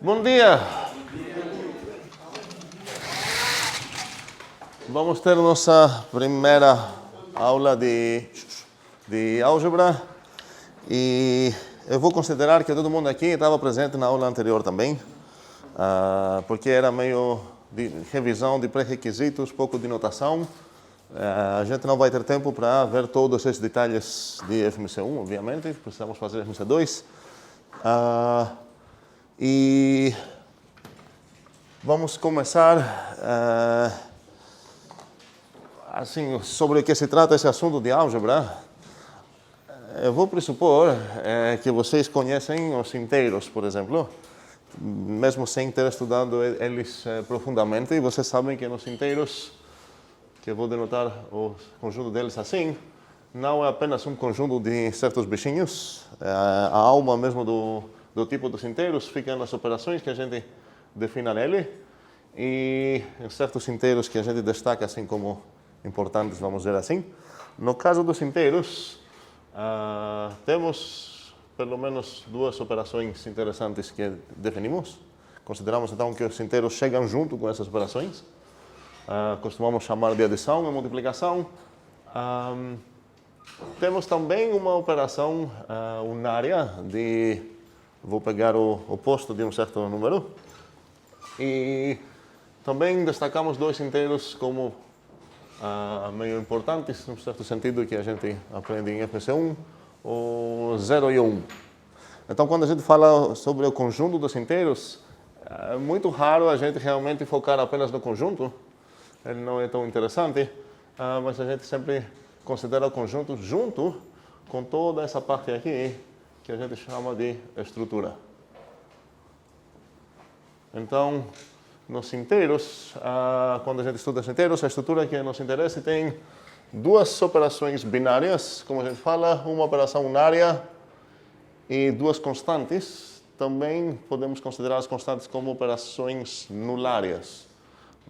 Bom dia! Vamos ter nossa primeira aula de álgebra e eu vou considerar que todo mundo aqui estava presente na aula anterior também, porque era meio de revisão de pré-requisitos, pouco de notação. A gente não vai ter tempo para ver todos esses detalhes de FMC1, obviamente, precisamos fazer FMC2. E vamos começar assim, sobre o que se trata esse assunto de álgebra. Eu vou pressupor que vocês conhecem os inteiros, por exemplo, mesmo sem ter estudado eles profundamente. E vocês sabem que nos inteiros, que eu vou denotar o conjunto deles assim, não é apenas um conjunto de certos bichinhos. A alma mesmo do tipo dos inteiros fica nas operações que a gente define nele. E em certos inteiros que a gente destaca assim como importantes, vamos dizer assim. No caso dos inteiros, temos pelo menos duas operações interessantes que definimos. Consideramos então que os inteiros chegam junto com essas operações. Costumamos chamar de adição e multiplicação. Temos também uma operação unária de... Vou pegar o oposto de um certo número. E também destacamos dois inteiros como meio importantes, no certo sentido, que a gente aprende em FMC1, o 0 e o 1. Então, quando a gente fala sobre o conjunto dos inteiros, é muito raro a gente realmente focar apenas no conjunto. Ele não é tão interessante, mas a gente sempre considera o conjunto junto com toda essa parte aqui, que a gente chama de estrutura. Então, nos inteiros, quando a gente estuda os inteiros, a estrutura que nos interessa tem duas operações binárias, como a gente fala, uma operação unária e duas constantes. Também podemos considerar as constantes como operações nulárias.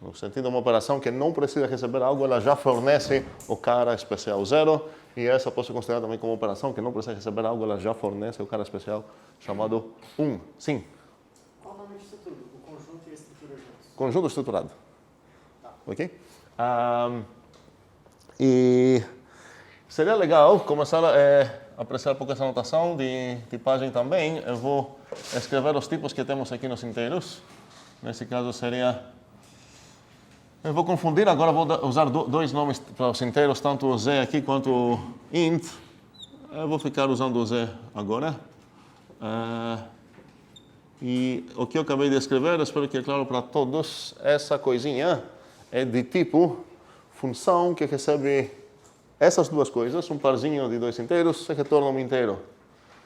No sentido de uma operação que não precisa receber algo, ela já fornece o cara especial 0. E essa posso considerar também como operação que não precisa receber algo, ela já fornece o cara especial chamado 1. Sim? Qual o nome de estrutura? O conjunto e a estrutura juntos? Conjunto estruturado. Tá. Ok? E seria legal começar a apreciar um pouco essa notação de tipagem também. Eu vou escrever os tipos que temos aqui nos inteiros. Nesse caso seria... Eu vou confundir, agora vou usar dois nomes para os inteiros, tanto o z aqui quanto o int. Eu vou ficar usando o z agora. E o que eu acabei de escrever, espero que é claro para todos, essa coisinha é de tipo função que recebe essas duas coisas, um parzinho de dois inteiros, e retorna um inteiro.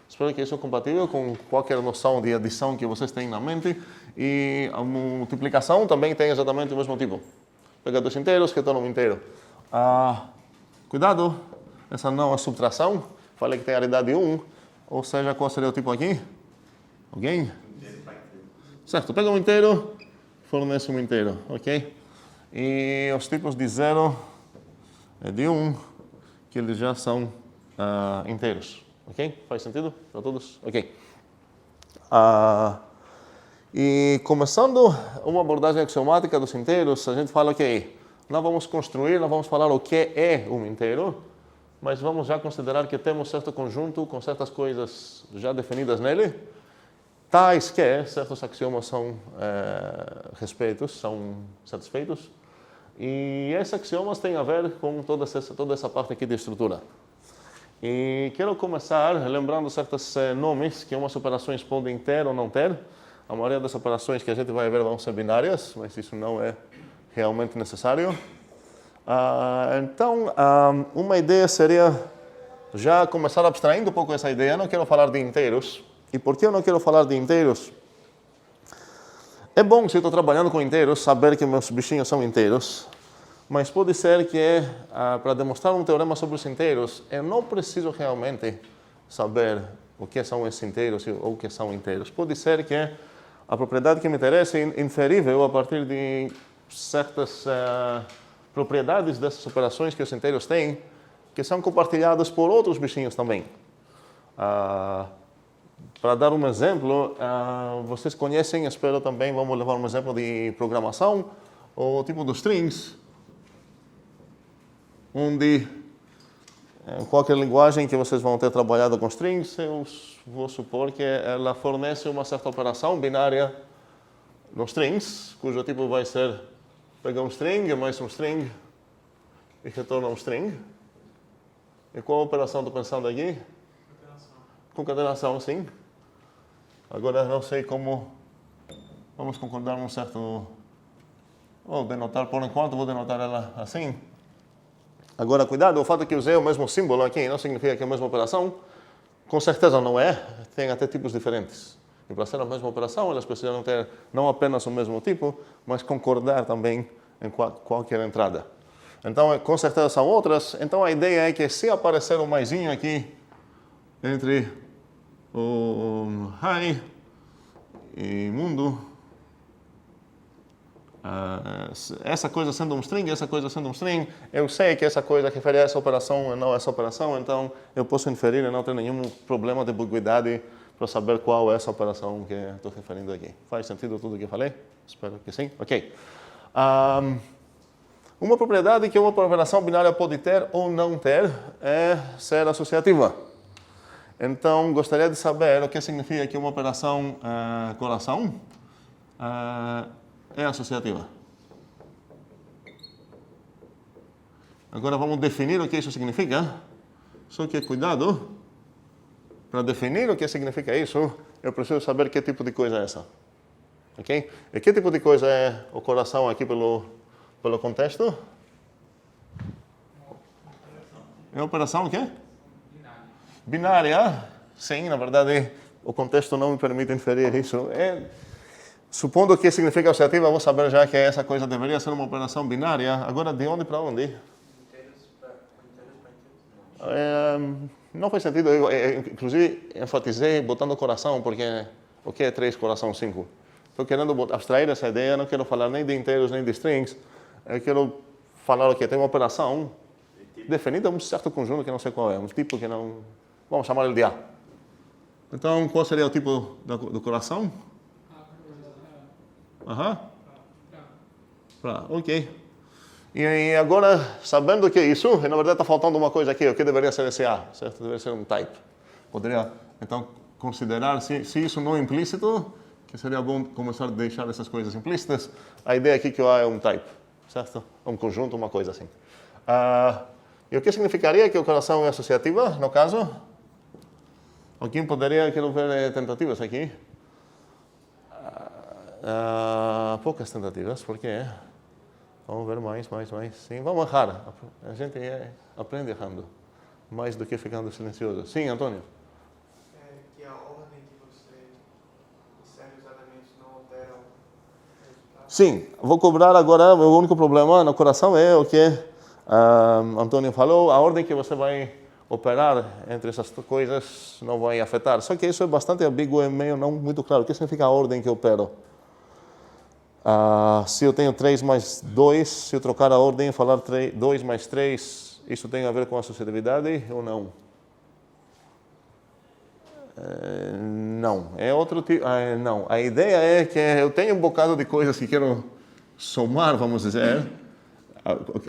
Espero que isso é compatível com qualquer noção de adição que vocês têm na mente. E a multiplicação também tem exatamente o mesmo tipo. Pega dois inteiros, retorna um inteiro. Cuidado, essa não é subtração. Falei que tem aridade 1. Ou seja, qual seria o tipo aqui? Alguém? Certo, pega um inteiro, fornece um inteiro, ok? E os tipos de 0 e de 1, que eles já são inteiros. Ok? Faz sentido para todos? Ok. E começando uma abordagem axiomática dos inteiros, a gente fala que não vamos construir, não vamos falar o que é um inteiro, mas vamos já considerar que temos certo conjunto com certas coisas já definidas nele, tais que certos axiomas são são satisfeitos, e esses axiomas têm a ver com toda essa parte aqui de estrutura. E quero começar lembrando certos nomes que umas operações podem ter ou não ter. A maioria das operações que a gente vai ver vão ser binárias, mas isso não é realmente necessário. Então, uma ideia seria já começar abstraindo um pouco essa ideia. Eu não quero falar de inteiros. E por que eu não quero falar de inteiros? É bom, se eu estou trabalhando com inteiros, saber que meus bichinhos são inteiros. Mas pode ser que, para demonstrar um teorema sobre os inteiros, eu não preciso realmente saber o que são esses inteiros ou o que são inteiros. Pode ser que a propriedade que me interessa é inferível a partir de certas propriedades dessas operações que os inteiros têm, que são compartilhadas por outros bichinhos também. para dar um exemplo, vocês conhecem, espero também, vamos levar um exemplo de programação, o tipo dos strings, onde em qualquer linguagem que vocês vão ter trabalhado com strings, eu vou supor que ela fornece uma certa operação binária nos strings, cujo tipo vai ser pegar um string, mais um string e retorna um string. E qual operação estou pensando aqui? Concatenação, sim. Agora não sei como vamos concordar num certo... Vou denotar, por enquanto, vou denotar ela assim. Agora, cuidado, o fato que usei o mesmo símbolo aqui não significa que é a mesma operação. Com certeza não é, tem até tipos diferentes. E para ser a mesma operação, elas precisam ter não apenas o mesmo tipo, mas concordar também em qualquer entrada. Então, com certeza são outras. Então, a ideia é que se aparecer um maisinho aqui entre o hi e mundo, essa coisa sendo um string, essa coisa sendo um string, eu sei que essa coisa refere a essa operação e não a essa operação, então eu posso inferir e não ter nenhum problema de ambiguidade para saber qual é essa operação que estou referindo aqui. Faz sentido tudo o que eu falei? Espero que sim. Ok. Uma propriedade que uma operação binária pode ter ou não ter é ser associativa. Então, gostaria de saber o que significa que uma operação coração é associativa. Agora vamos definir o que isso significa. Só que cuidado, para definir o que significa isso, eu preciso saber que tipo de coisa é essa. Ok? E que tipo de coisa é o coração aqui pelo contexto? É uma operação o quê? Binária. Sim, na verdade, o contexto não me permite inferir isso. Supondo que significa associativa, eu vou saber já que essa coisa deveria ser uma operação binária. Agora, de onde para onde? Não faz sentido. Eu, inclusive, enfatizei botando coração, porque o que é 3 coração 5? Estou querendo abstrair essa ideia, não quero falar nem de inteiros nem de strings. Eu quero falar o que tem uma operação definida um certo conjunto que não sei qual é, um tipo que não... Vamos chamar ele de A. Então, qual seria o tipo do coração? Ok. E agora, sabendo o que é isso, na verdade está faltando uma coisa aqui, o que deveria ser esse A, certo? Deveria ser um type. Poderia, então, considerar, se isso não é implícito, que seria bom começar a deixar essas coisas implícitas, a ideia aqui que o A é um type, certo? Um conjunto, uma coisa assim. E o que significaria que o coração é associativa, no caso? Alguém poderia, quero ver tentativas aqui. Poucas tentativas, por quê? Vamos ver mais. Sim, vamos errar. A gente aprende errando, mais do que ficando silencioso. Sim, Antônio? Que a ordem que você insere os elementos não altera o resultado. Sim, vou cobrar agora. O único problema no coração é o que Antônio falou, a ordem que você vai operar entre essas coisas não vai afetar. Só que isso é bastante ambíguo e meio não muito claro. O que significa a ordem que eu opero? Se eu tenho 3 mais 2, se eu trocar a ordem e falar 2 mais 3, isso tem a ver com associatividade ou não? Não. É outro tipo. Não. A ideia é que eu tenho um bocado de coisas que quero somar, vamos dizer.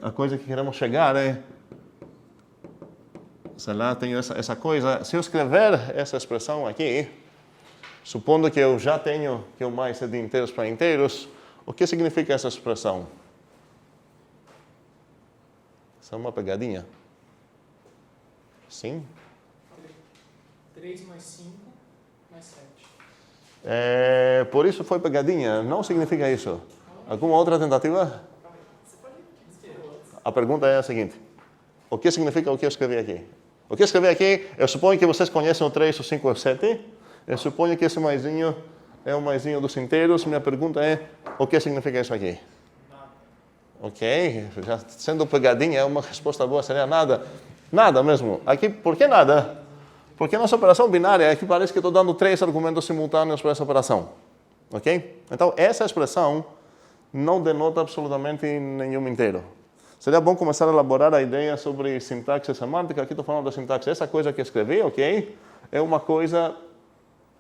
A coisa que queremos chegar é... Sei lá, tenho essa coisa. Se eu escrever essa expressão aqui, supondo que eu já tenho que o mais é de inteiros para inteiros, o que significa essa expressão? Isso é uma pegadinha. Sim? 3 mais 5 mais 7. Por isso foi pegadinha. Não significa isso. Alguma outra tentativa? A pergunta é a seguinte. O que significa o que eu escrevi aqui? O que eu escrevi aqui, eu suponho que vocês conhecem o 3, o 5 e o 7. Eu suponho que esse maisinho é o maisinho dos inteiros. Minha pergunta é, o que significa isso aqui? Nada. Ok, já sendo pegadinha, uma resposta boa seria nada. Nada mesmo. Aqui, por que nada? Porque nossa operação binária, aqui parece que estou dando 3 argumentos simultâneos para essa operação. Ok? Então, essa expressão não denota absolutamente nenhum inteiro. Seria bom começar a elaborar a ideia sobre sintaxe semântica. Aqui estou falando da sintaxe. Essa coisa que escrevi, ok? É uma coisa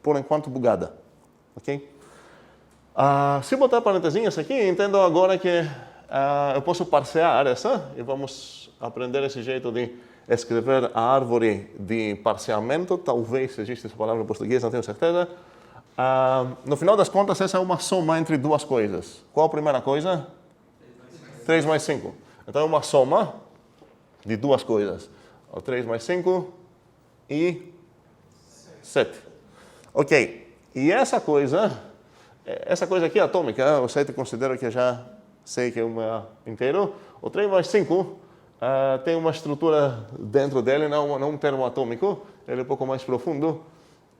por enquanto, bugada. Ok? Se botar parentesinhas aqui, entendo agora que eu posso parsear essa, e vamos aprender esse jeito de escrever a árvore de parseamento. Talvez exista essa palavra em português, não tenho certeza. No final das contas, essa é uma soma entre duas coisas. Qual a primeira coisa? 3 mais 5. Então, é uma soma de duas coisas. 3 mais 5 e 7. Ok. E essa coisa aqui é atômica. O 7 considero que já sei que é uma inteiro. O 3 mais 5 tem uma estrutura dentro dele, não um termo atômico. Ele é um pouco mais profundo.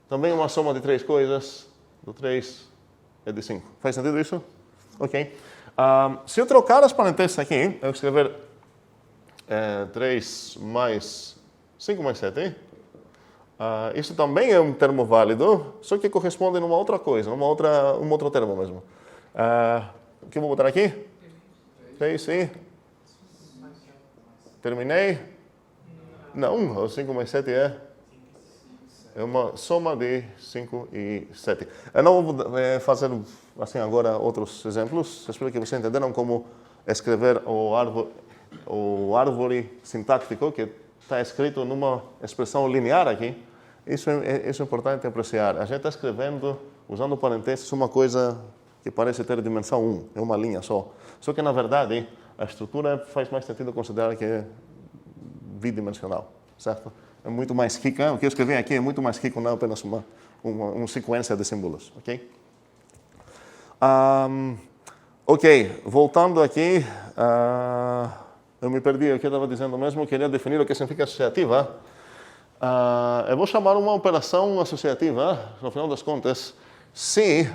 Também uma soma de 3 coisas. Do 3 é de 5. Faz sentido isso? Ok. Se eu trocar as parênteses aqui, eu escrever 3 mais 5 mais 7, isso também é um termo válido, só que corresponde a uma outra coisa, um outro termo mesmo. O que eu vou botar aqui? 3 e... Terminei? Não, o 5 mais 7 é uma soma de 5 e 7. Eu não vou fazer assim agora outros exemplos. Espero que vocês entenderam como escrever o árvore sintático que está escrito numa expressão linear aqui. Isso é importante apreciar. A gente está escrevendo, usando parênteses, uma coisa que parece ter dimensão 1, é uma linha só. Só que, na verdade, a estrutura faz mais sentido considerar que é bidimensional, certo? É muito mais rica. O que eu escrevi aqui é muito mais rico, não apenas uma sequência de símbolos, ok? Ok, voltando aqui, eu me perdi o que eu estava dizendo mesmo, queria definir o que significa associativa. Eu vou chamar uma operação associativa, no final das contas, se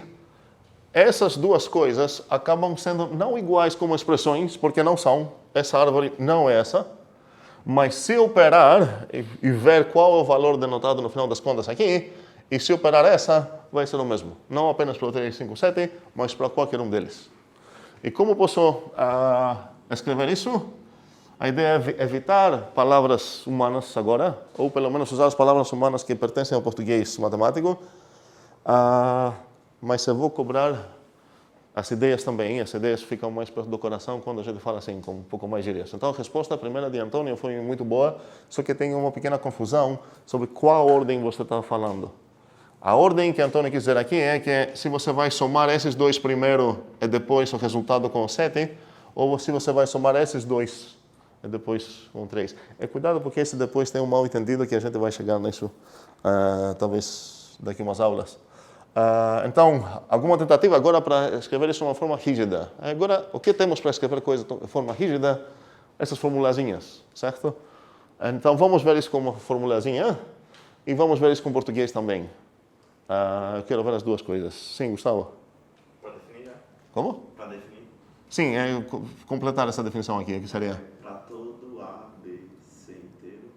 essas duas coisas acabam sendo não iguais como expressões, porque não são, essa árvore não é essa, mas se operar e ver qual é o valor denotado no final das contas aqui, e se operar essa, vai ser o mesmo. Não apenas para o 3, 5, 7, mas para qualquer um deles. E como posso escrever isso? A ideia é evitar palavras humanas agora, ou pelo menos usar as palavras humanas que pertencem ao português matemático, mas eu vou cobrar as ideias também. As ideias ficam mais perto do coração quando a gente fala assim, com um pouco mais gírias. Então, a resposta primeira de Antônio foi muito boa, só que tem uma pequena confusão sobre qual ordem você está falando. A ordem que Antônio quis dizer aqui é que se você vai somar esses dois primeiro e depois o resultado com 7, ou se você vai somar esses dois e depois com 3. Cuidado porque esse depois tem um mal entendido que a gente vai chegar nisso, talvez daqui umas aulas. Então, alguma tentativa agora para escrever isso de uma forma rígida. Agora, o que temos para escrever coisa de forma rígida? Essas formulazinhas, certo? Então, vamos ver isso com uma formulazinha e vamos ver isso com português também. Eu quero ver as duas coisas. Sim, Gustavo? Para definir, Como? Para definir. Sim, completar essa definição aqui, que seria? Para todo A, B, C inteiro.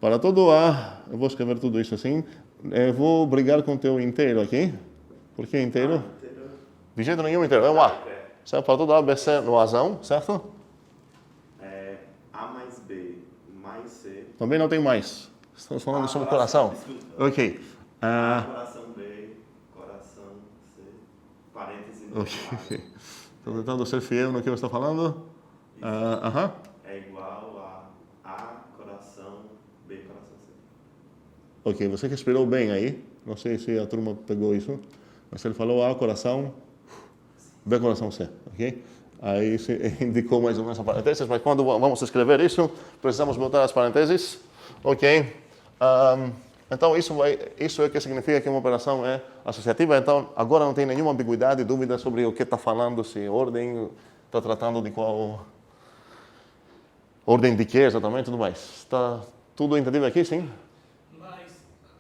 Para todo A, eu vou escrever tudo isso assim. Eu vou brigar com o teu inteiro aqui. Por que inteiro? Inteiro. De jeito nenhum inteiro, é um A. Certo? Para todo A, B, C no Azão, certo? A mais B mais C. Também não tem mais. Estamos falando sobre coração. Desculpa. Ok. Coração B, coração C, parênteses. Ok. Estou tentando ser fiel no que eu estou falando. É igual a coração B, coração C. Ok, você respirou bem aí. Não sei se a turma pegou isso. Mas ele falou A, coração, B, coração, C. Ok? Aí se indicou mais ou menos a parênteses, mas quando vamos escrever isso, precisamos botar as parênteses. Ok? Então, isso é o que significa que uma operação é associativa. Então, agora não tem nenhuma ambiguidade, dúvida sobre o que está falando, se ordem, está tratando de qual ordem de que exatamente, tudo mais. Está tudo entendido aqui, sim? Mas,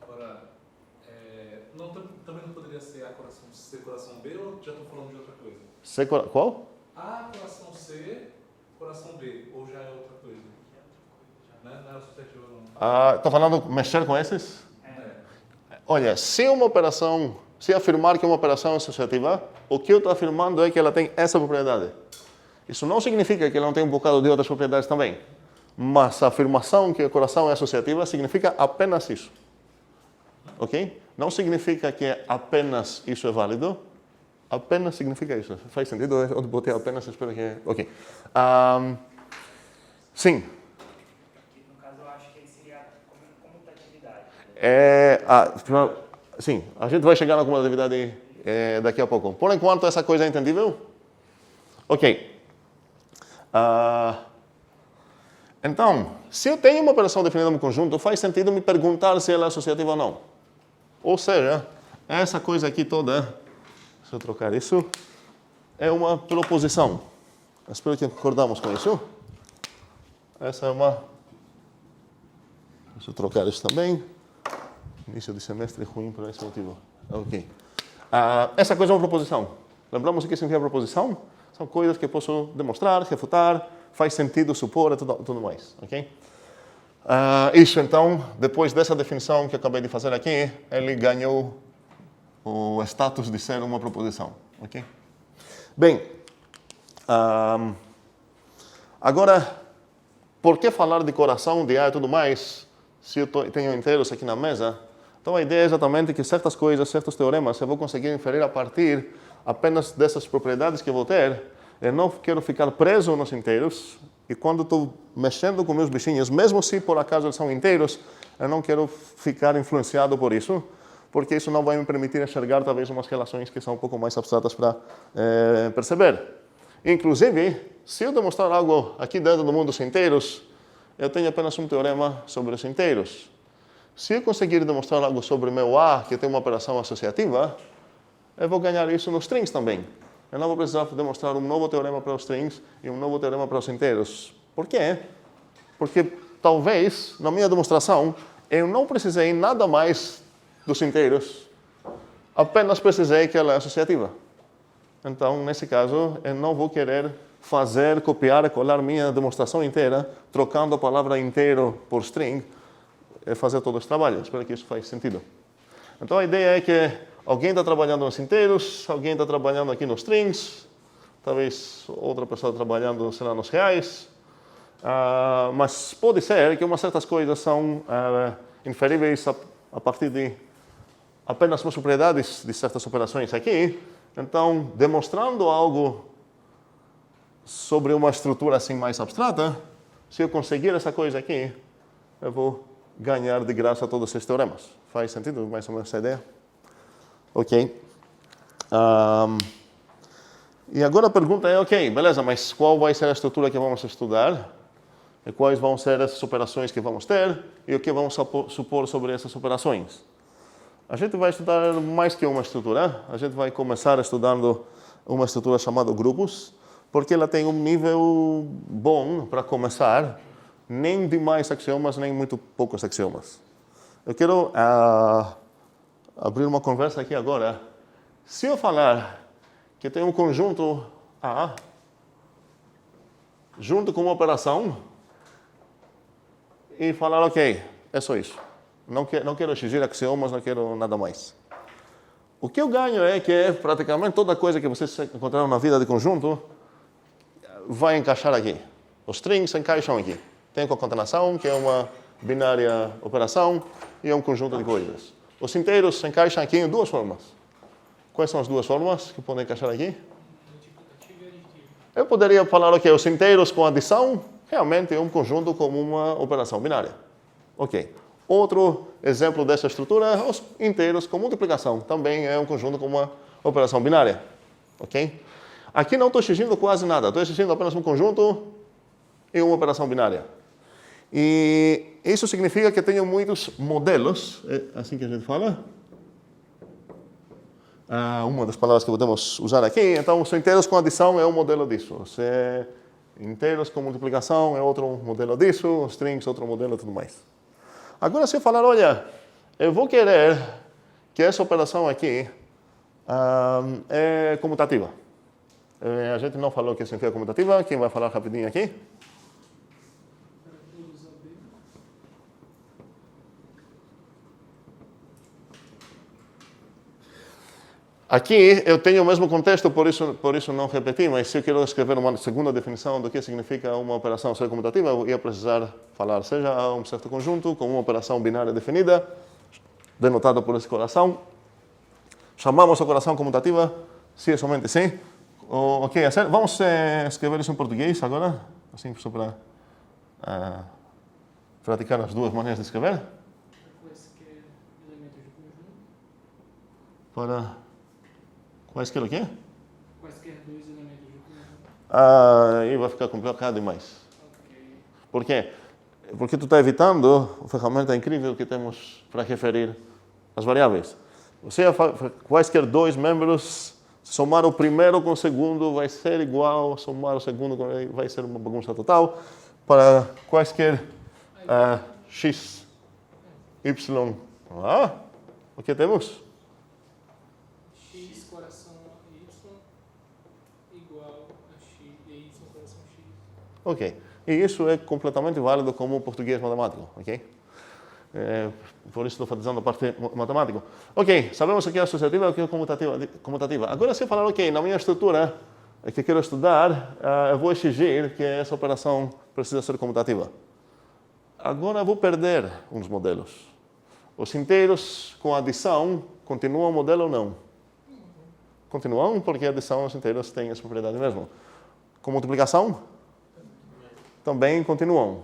agora, também não poderia ser A coração C, coração B, ou já estou falando de outra coisa? C, qual? A coração C, coração B, ou já é outra coisa? Não é associativa, não. Está falando mexer com esses? Olha, se afirmar que uma operação é associativa, o que eu estou afirmando é que ela tem essa propriedade. Isso não significa que ela não tem um bocado de outras propriedades também. Mas a afirmação que o coração é associativa significa apenas isso. Ok? Não significa que apenas isso é válido. Apenas significa isso. Faz sentido? Onde botei apenas, espero que... Ok. Sim. No caso, eu acho que seria comutatividade. Sim, a gente vai chegar na comutatividade daqui a pouco. Por enquanto, essa coisa é entendível? Ok. Então, se eu tenho uma operação definida no conjunto, faz sentido me perguntar se ela é associativa ou não. Ou seja, essa coisa aqui toda, se eu trocar isso, é uma proposição. Espero que concordamos com isso. Essa é uma... Deixa eu trocar isso também. Início de semestre ruim por esse motivo. Ok. Essa coisa é uma proposição. Lembramos o que significa proposição? São coisas que eu posso demonstrar, refutar, faz sentido supor e tudo mais. Ok? Isso, então, depois dessa definição que eu acabei de fazer aqui, ele ganhou o status de ser uma proposição. Ok? Bem, agora, por que falar de coração, de A e tudo mais, se eu tenho inteiros aqui na mesa? Então, a ideia é exatamente que certas coisas, certos teoremas, eu vou conseguir inferir a partir apenas dessas propriedades que eu vou ter. Eu não quero ficar preso nos inteiros. E quando estou mexendo com meus bichinhos, mesmo se por acaso eles são inteiros, eu não quero ficar influenciado por isso, porque isso não vai me permitir enxergar talvez umas relações que são um pouco mais abstratas para perceber. Inclusive, se eu demonstrar algo aqui dentro do mundo dos inteiros, eu tenho apenas um teorema sobre os inteiros. Se eu conseguir demonstrar algo sobre meu A, que tem uma operação associativa, eu vou ganhar isso nos strings também. Eu não vou precisar demonstrar um novo teorema para os strings e um novo teorema para os inteiros. Por quê? Porque talvez, na minha demonstração, eu não precisei nada mais dos inteiros, apenas precisei que ela é associativa. Então, nesse caso, eu não vou querer copiar e colar minha demonstração inteira, trocando a palavra inteiro por string, e fazer todo esse trabalho. Espero que isso faz sentido. Então, a ideia é que alguém está trabalhando nos inteiros, alguém está trabalhando aqui nos strings, talvez outra pessoa trabalhando, sei lá, nos reais. Mas pode ser que umas certas coisas são inferíveis a partir de apenas umas propriedades de certas operações aqui. Então, demonstrando algo sobre uma estrutura assim mais abstrata, se eu conseguir essa coisa aqui, eu vou ganhar de graça todos esses teoremas. Faz sentido mais ou menos essa ideia? Ok. E agora a pergunta é, ok, beleza, mas qual vai ser a estrutura que vamos estudar? E quais vão ser essas operações que vamos ter? E o que vamos supor sobre essas operações? A gente vai estudar mais que uma estrutura. A gente vai começar estudando uma estrutura chamada grupos, porque ela tem um nível bom para começar, nem demais axiomas, nem muito poucos axiomas. Eu quero abrir uma conversa aqui agora. Se eu falar que tem um conjunto A junto com uma operação e falar, ok, é só isso. Não quero exigir axiomas, não quero nada mais. O que eu ganho é que praticamente toda coisa que vocês encontraram na vida de conjunto vai encaixar aqui. Os strings encaixam aqui. Tem concatenação, que é uma binária operação, e é um conjunto de coisas. Os inteiros se encaixam aqui em duas formas. Quais são as duas formas que podem encaixar aqui? Eu poderia falar, ok, os inteiros com adição realmente é um conjunto como uma operação binária. Ok. Outro exemplo dessa estrutura, os inteiros com multiplicação, também é um conjunto com uma operação binária. Ok? Aqui não estou exigindo quase nada, estou exigindo apenas um conjunto e uma operação binária. E isso significa que tenho muitos modelos, é assim que a gente fala. Uma das palavras que podemos usar aqui. Então, os inteiros com adição é um modelo disso. Os inteiros com multiplicação é outro modelo disso. Os strings, outro modelo e tudo mais. Agora, se eu falar, olha, eu vou querer que essa operação aqui é comutativa. A gente não falou que significa comutativa. Quem vai falar rapidinho aqui? Aqui eu tenho o mesmo contexto, por isso não repeti, mas se eu quero escrever uma segunda definição do que significa uma operação ser comutativa, eu ia precisar falar seja um certo conjunto com uma operação binária definida, denotado por esse coração. Chamamos a operação comutativa, se é somente sim. Ok, vamos escrever isso em português agora, assim só para praticar as duas maneiras de escrever. Quaisquer elementos do conjunto. Para quaisquer o quê? Quaisquer dois elementos do conjunto. Aí vai ficar complicado demais. Ok. Por quê? Porque tu está evitando a ferramenta incrível que temos para referir as variáveis. Você quaisquer dois membros, somar o primeiro com o segundo vai ser igual, somar o segundo vai ser uma bagunça total. Para quaisquer x, y, o que temos? X coração Y igual a X e Y coração X. Ok. E isso é completamente válido como português matemático, ok? Por isso estou fazendo a parte matemática. Ok, sabemos o que é associativa e o que é comutativa. Agora, se eu falar, ok, na minha estrutura que quero estudar, eu vou exigir que essa operação precisa ser comutativa. Agora eu vou perder uns modelos. Os inteiros com adição continuam o modelo ou não? Continuam, porque a adição aos inteiros tem essa propriedade mesmo. Com multiplicação? Também continuam.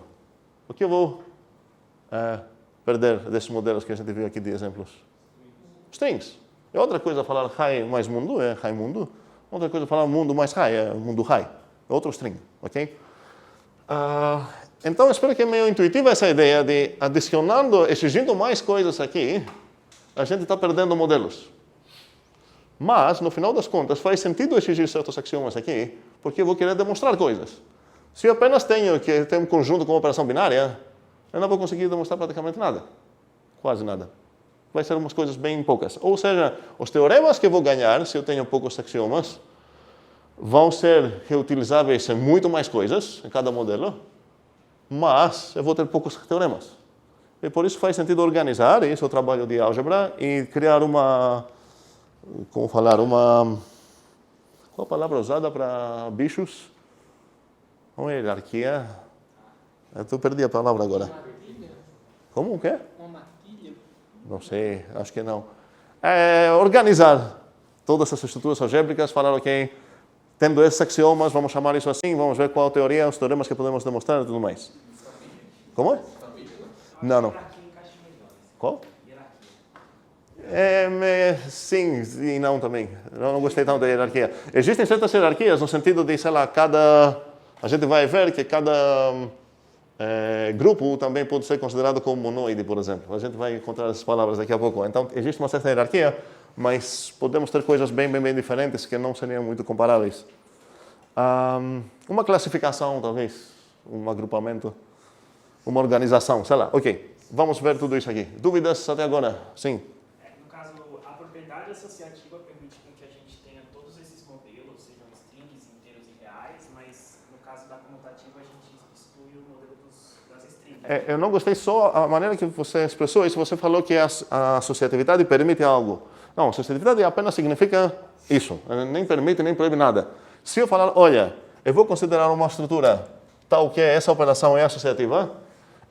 O que eu vou perder desses modelos que a gente viu aqui de exemplos? Strings. É outra coisa falar high mais mundo, é high mundo. Outra coisa falar mundo mais high, é mundo high. É outro string, ok? Então, espero que é meio intuitiva essa ideia de adicionando, exigindo mais coisas aqui, a gente está perdendo modelos. Mas, no final das contas, faz sentido exigir certos axiomas aqui, porque eu vou querer demonstrar coisas. Se eu apenas tenho que ter um conjunto com uma operação binária, eu não vou conseguir demonstrar praticamente nada. Quase nada. Vai ser umas coisas bem poucas. Ou seja, os teoremas que eu vou ganhar, se eu tenho poucos axiomas, vão ser reutilizáveis em muito mais coisas, em cada modelo, mas eu vou ter poucos teoremas. E por isso faz sentido organizar, esse é o trabalho de álgebra, e criar uma... Como falar? Uma... Qual a palavra usada para bichos? Uma hierarquia. Eu perdi a palavra agora. Matilha? Como? O quê? Uma matilha? Não sei, acho que não. Organizar todas essas estruturas algébricas, falar, ok, tendo esses axiomas, vamos chamar isso assim, vamos ver qual a teoria, os teoremas que podemos demonstrar e tudo mais. Como? Não. Qual? Sim e não também. Eu não gostei tanto da hierarquia. Existem certas hierarquias no sentido de, sei lá, a gente vai ver que cada grupo também pode ser considerado como monoide, por exemplo. A gente vai encontrar essas palavras daqui a pouco. Então, existe uma certa hierarquia, mas podemos ter coisas bem diferentes que não seriam muito comparáveis. Uma classificação, talvez, um agrupamento, uma organização, sei lá. Ok, vamos ver tudo isso aqui. Dúvidas até agora? Sim. No caso, a propriedade associativa permite que a gente tenha todos esses modelos, sejam strings, inteiros e reais, mas no caso da comutativa a gente exclui o modelo das strings. Eu não gostei só a maneira que você expressou isso. Você falou que a associatividade permite algo. Não, associatividade apenas significa isso. Nem permite, nem proíbe nada. Se eu falar, olha, eu vou considerar uma estrutura tal que essa operação é associativa,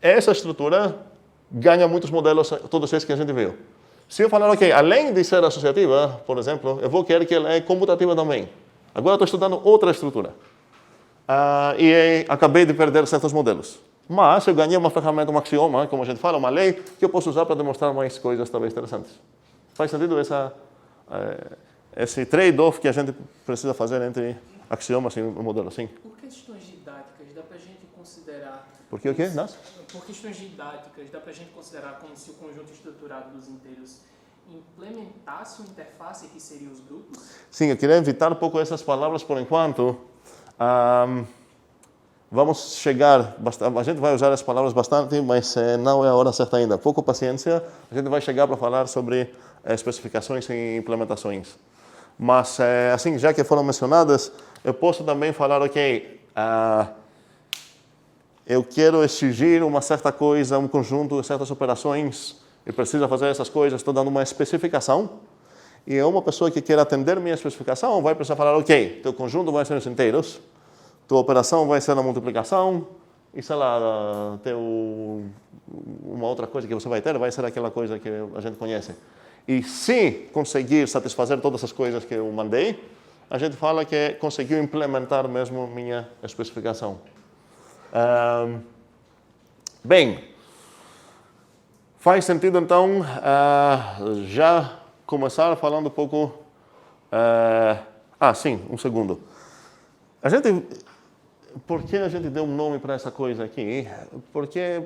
essa estrutura ganha muitos modelos, todos esses que a gente viu. Se eu falar, ok, além de ser associativa, por exemplo, eu vou querer que ela é comutativa também. Agora estou estudando outra estrutura. E acabei de perder certos modelos. Mas eu ganhei uma ferramenta, um axioma, como a gente fala, uma lei, que eu posso usar para demonstrar mais coisas talvez interessantes. Faz sentido esse trade-off que a gente precisa fazer entre axiomas e modelos, sim? Por questões didáticas, dá para a gente considerar... Por que o quê? Nas? Por questões didáticas, dá para a gente considerar como se o conjunto estruturado dos inteiros implementasse uma interface que seria os grupos? Sim, eu queria evitar um pouco essas palavras por enquanto. Vamos chegar, a gente vai usar as palavras bastante, mas não é a hora certa ainda. Pouco paciência, a gente vai chegar para falar sobre especificações e implementações. Mas, assim, já que foram mencionadas, eu posso também falar, ok, eu quero exigir uma certa coisa, um conjunto de certas operações, e preciso fazer essas coisas, estou dando uma especificação, e uma pessoa que quer atender minha especificação vai precisar falar, ok, teu conjunto vai ser os inteiros, tua operação vai ser a multiplicação, e sei lá, teu uma outra coisa que você vai ter vai ser aquela coisa que a gente conhece. E se conseguir satisfazer todas as coisas que eu mandei, a gente fala que conseguiu implementar mesmo minha especificação. Bem, faz sentido então já começar falando um pouco... sim, um segundo. Por que a gente deu um nome para essa coisa aqui? Porque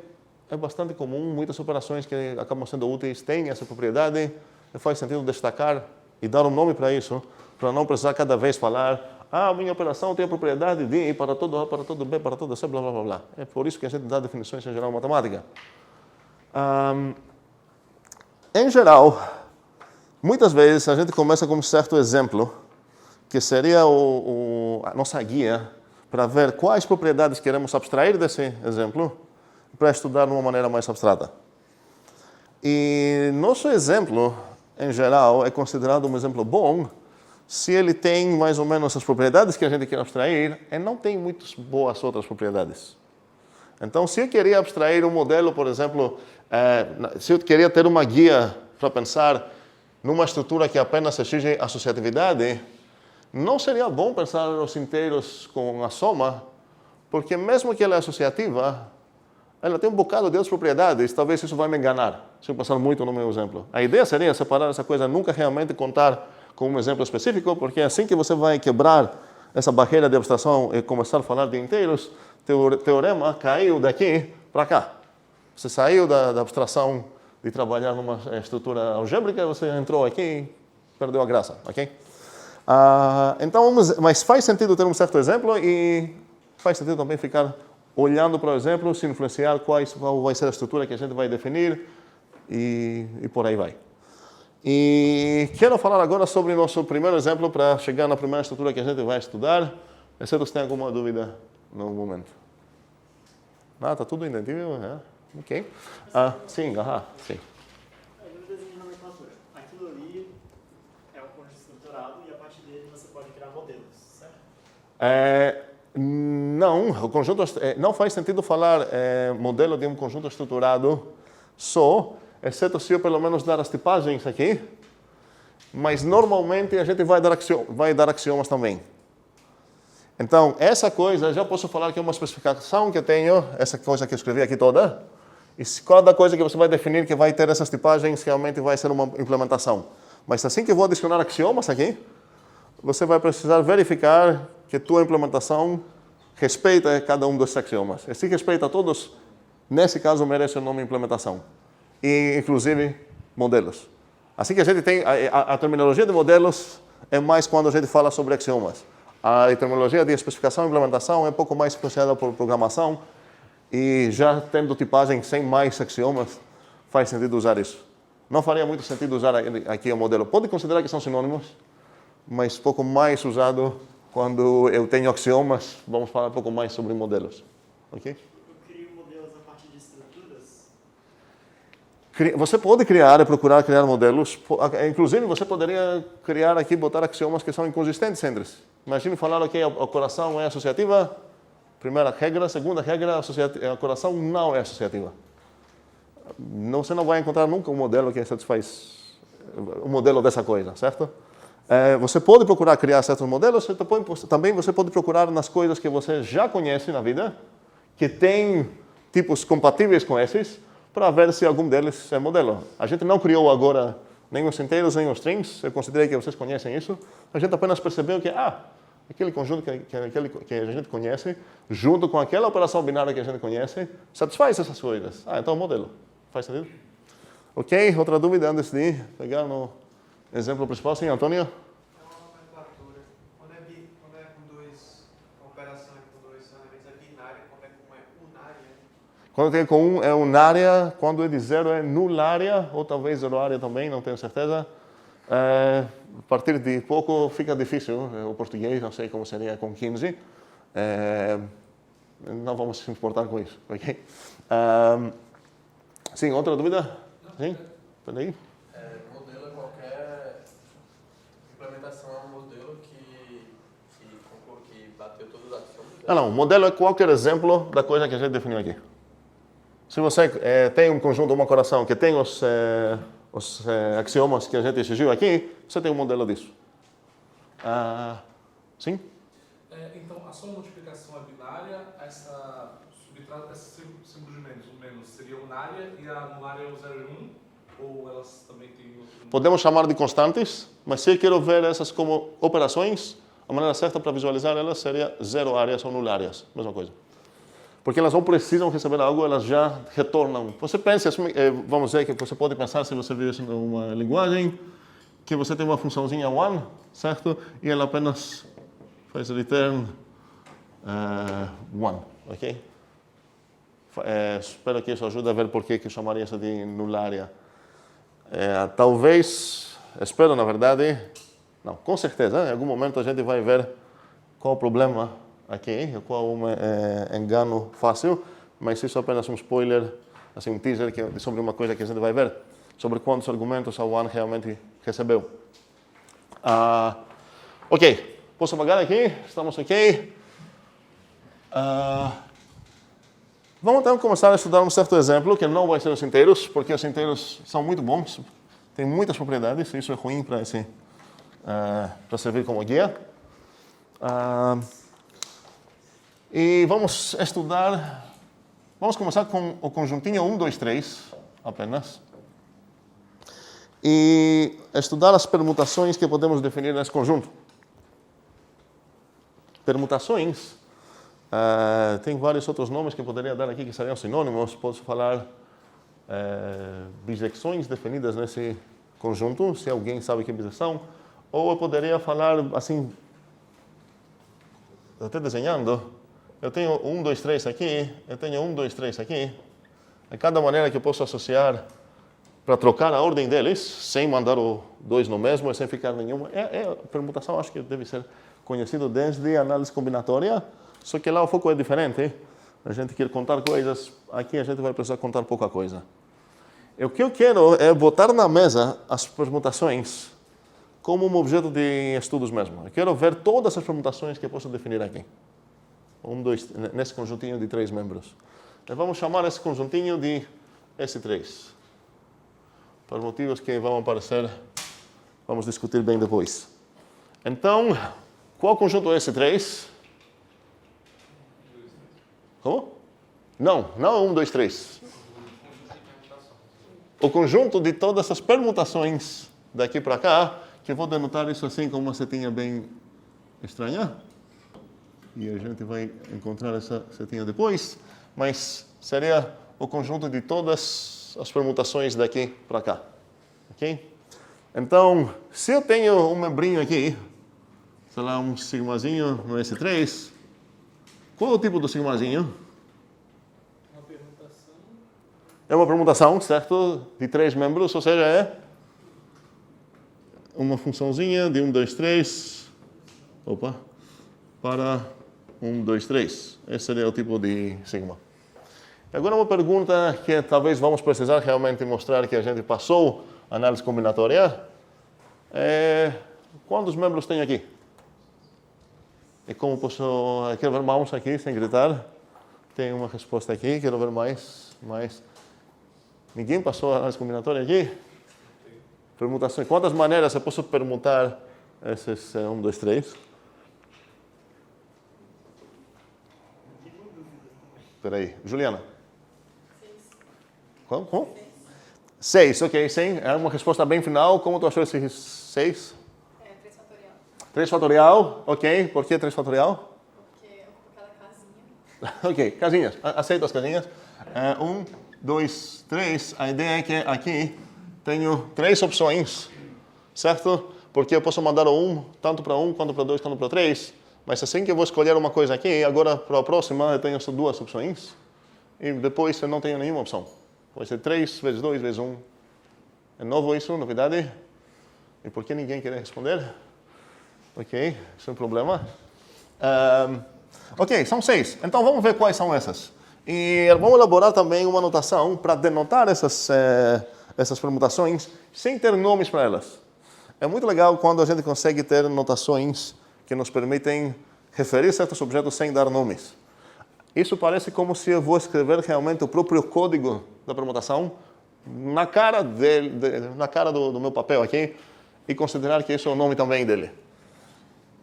é bastante comum, muitas operações que acabam sendo úteis têm essa propriedade, e faz sentido destacar e dar um nome para isso, para não precisar cada vez falar minha operação tem a propriedade de para todo A, para todo B, para todo C, blá, blá, blá, blá. É por isso que a gente dá definições em geral matemática. Em geral, muitas vezes a gente começa com um certo exemplo, que seria a nossa guia para ver quais propriedades queremos abstrair desse exemplo para estudar de uma maneira mais abstrata. E nosso exemplo, em geral, é considerado um exemplo bom se ele tem mais ou menos as propriedades que a gente quer abstrair e não tem muitas boas outras propriedades. Então, se eu queria abstrair um modelo, por exemplo, se eu queria ter uma guia para pensar numa estrutura que apenas exige associatividade, não seria bom pensar os inteiros com a soma, porque mesmo que ela é associativa, ela tem um bocado de outras propriedades, talvez isso vai me enganar, se eu passar muito no meu exemplo. A ideia seria separar essa coisa, nunca realmente contar com um exemplo específico, porque assim que você vai quebrar essa barreira de abstração e começar a falar de inteiros, o teorema caiu daqui para cá. Você saiu da abstração de trabalhar numa estrutura algébrica, você entrou aqui e perdeu a graça, ok? Então, mas faz sentido ter um certo exemplo e faz sentido também ficar olhando para o exemplo, se influenciar qual vai ser a estrutura que a gente vai definir e por aí vai. E quero falar agora sobre nosso primeiro exemplo para chegar na primeira estrutura que a gente vai estudar, exceto se tem alguma dúvida no momento. Está tudo entendível? Ok. Sim, sim. No desenho de nomenclatura, aquilo ali é um conjunto estruturado e a partir dele você pode criar modelos, certo? Não, o conjunto não faz sentido falar modelo de um conjunto estruturado só, exceto se eu pelo menos dar as tipagens aqui, mas normalmente a gente vai dar axiomas também. Então, essa coisa, já posso falar que é uma especificação que eu tenho, essa coisa que eu escrevi aqui toda, e cada coisa que você vai definir que vai ter essas tipagens realmente vai ser uma implementação. Mas assim que eu vou adicionar axiomas aqui, você vai precisar verificar que tua implementação respeita cada um desses axiomas. E se respeita todos, nesse caso merece o nome implementação. E, inclusive, modelos. Assim que a gente tem, a terminologia de modelos é mais quando a gente fala sobre axiomas. A terminologia de especificação e implementação é um pouco mais influenciada por programação e já tendo tipagem sem mais axiomas, faz sentido usar isso. Não faria muito sentido usar aqui o modelo. Pode considerar que são sinônimos, mas pouco mais usado quando eu tenho axiomas. Vamos falar um pouco mais sobre modelos. Ok? Eu crio modelos a partir de estruturas. Você pode criar e procurar criar modelos. Inclusive, você poderia criar aqui, botar axiomas que são inconsistentes entre si. Imagine falar que a coração é associativa. Primeira regra. Segunda regra, a coração não é associativa. Você não vai encontrar nunca um modelo que satisfaz um modelo dessa coisa, certo? Você pode procurar criar certos modelos, também você pode procurar nas coisas que você já conhece na vida, que tem tipos compatíveis com esses, para ver se algum deles é modelo. A gente não criou agora nem os inteiros, nem os strings, eu considerei que vocês conhecem isso. A gente apenas percebeu que, aquele conjunto que a gente conhece, junto com aquela operação binária que a gente conhece, satisfaz essas coisas. Então é um modelo. Faz sentido? Ok, outra dúvida antes de pegar no exemplo principal? Sim, Antônio? É uma nomenclatura. Quando é com uma operação com dois elementos é binária, quando é com unária? Quando tem com um é unária, quando é de zero é nulária, ou talvez zeroária também, não tenho certeza. A partir de pouco fica difícil. O português, não sei como seria com 15. Não vamos se importar com isso, ok? Sim, outra dúvida? Sim? Peraí. Modelo é qualquer implementação, é um modelo que bateu todos os axiomas. Não, modelo é qualquer exemplo da coisa que a gente definiu aqui. Se você tem um conjunto, uma equação que tem os axiomas que a gente exigiu aqui, você tem um modelo disso. Sim? Então, a sua multiplicação é binária, essa subtrata, esse símbolo de menos seria unária e a anulária é o 0 e 1? Ou elas também têm outro? Podemos chamar de constantes, mas se eu quero ver essas como operações, a maneira certa para visualizar elas seria zero áreas ou nulárias, mesma coisa. Porque elas não precisam receber algo, elas já retornam. Você pensa, vamos dizer que você pode pensar, se você viu isso numa linguagem, que você tem uma funçãozinha one, certo? E ela apenas faz return one, ok? Espero que isso ajude a ver por que eu chamaria isso de nulária. Talvez, espero na verdade, não, com certeza, em algum momento a gente vai ver qual o problema aqui, qual um engano fácil, mas isso é apenas um spoiler, assim, um teaser sobre uma coisa que a gente vai ver, sobre quantos argumentos a one realmente recebeu. Ok, posso apagar aqui? Estamos ok? Vamos então começar a estudar um certo exemplo, que não vai ser os inteiros, porque os inteiros são muito bons, têm muitas propriedades, isso é ruim para servir como guia. E vamos começar com o conjuntinho 1, 2, 3, apenas. E estudar as permutações que podemos definir nesse conjunto. Permutações, tem vários outros nomes que eu poderia dar aqui que seriam sinônimos. Posso falar bisecções definidas nesse conjunto, se alguém sabe que bisecção. Ou eu poderia falar, assim, até desenhando, eu tenho 1, 2, 3 aqui, eu tenho 1, 2, 3 aqui. É cada maneira que eu posso associar para trocar a ordem deles, sem mandar o 2 no mesmo e sem ficar nenhuma. A permutação acho que deve ser conhecido desde a análise combinatória, só que lá o foco é diferente. A gente quer contar coisas, aqui a gente vai precisar contar pouca coisa. E o que eu quero é botar na mesa as permutações como um objeto de estudos mesmo. Eu quero ver todas as permutações que eu posso definir aqui. Nesse conjuntinho de 3 membros. E vamos chamar esse conjuntinho de S3. Por motivos que vão aparecer, vamos discutir bem depois. Então, qual conjunto é S3? Como? Não 1, 2, 3. O conjunto de todas as permutações daqui para cá, que eu vou denotar isso assim com uma setinha bem estranha. E a gente vai encontrar essa setinha depois. Mas seria o conjunto de todas as permutações daqui para cá. Ok? Então, se eu tenho um membrinho aqui, sei lá, um sigmazinho no S3, qual é o tipo do sigmazinho? Uma permutação. É uma permutação, certo? De 3 membros, ou seja, é uma funçãozinha de 1, 2, 3, para 1, 2, 3. Esse seria o tipo de sigma. E agora uma pergunta que talvez vamos precisar realmente mostrar que a gente passou a análise combinatória. Quantos membros tem aqui? E como posso... Quero ver mãos aqui, sem gritar. Tem uma resposta aqui, quero ver mais. Ninguém passou a análise combinatória aqui? Permutações. Quantas maneiras eu posso permutar esses 1, 2, 3? Espera aí. Juliana? 6. Como? 6, ok, sim. É uma resposta bem final. Como tu achou esse 6? 3 fatorial. 3 fatorial, ok. Por que 3 fatorial? Porque ocupa cada casinha. Ok, casinhas. Aceito as casinhas. 1, 2, 3. A ideia é que aqui tenho 3 opções, certo? Porque eu posso mandar o 1 tanto para 1, quanto para 2, quanto para 3. Mas assim que eu vou escolher uma coisa aqui, agora para a próxima eu tenho só 2 opções. E depois eu não tenho nenhuma opção. Pode ser 3 vezes 2 vezes 1. É novo isso, novidade? E por que ninguém quer responder? Ok, isso é um problema. Ok, são 6. Então vamos ver quais são essas. E vamos elaborar também uma notação para denotar essas permutações sem ter nomes para elas. É muito legal quando a gente consegue ter notações que nos permitem referir certos objetos sem dar nomes. isso parece como se eu vou escrever realmente o próprio código da permutação na cara, do meu papel aqui e considerar que isso é o nome também dele.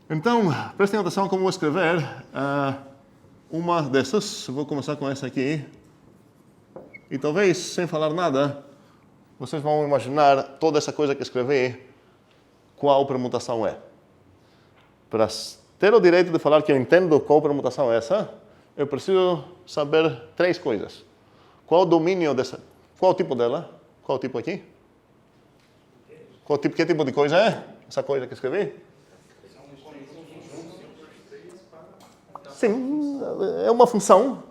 Então, prestem atenção como vou escrever uma dessas. Vou começar com essa aqui. E talvez, sem falar nada, vocês vão imaginar toda essa coisa que escrevi, qual permutação é. Para ter o direito de falar que eu entendo qual permutação é essa, eu preciso saber 3 coisas. Qual o domínio dessa? Qual o tipo dela? Qual o tipo aqui? Que tipo de coisa é? Essa coisa que escrevi? Sim, é uma função.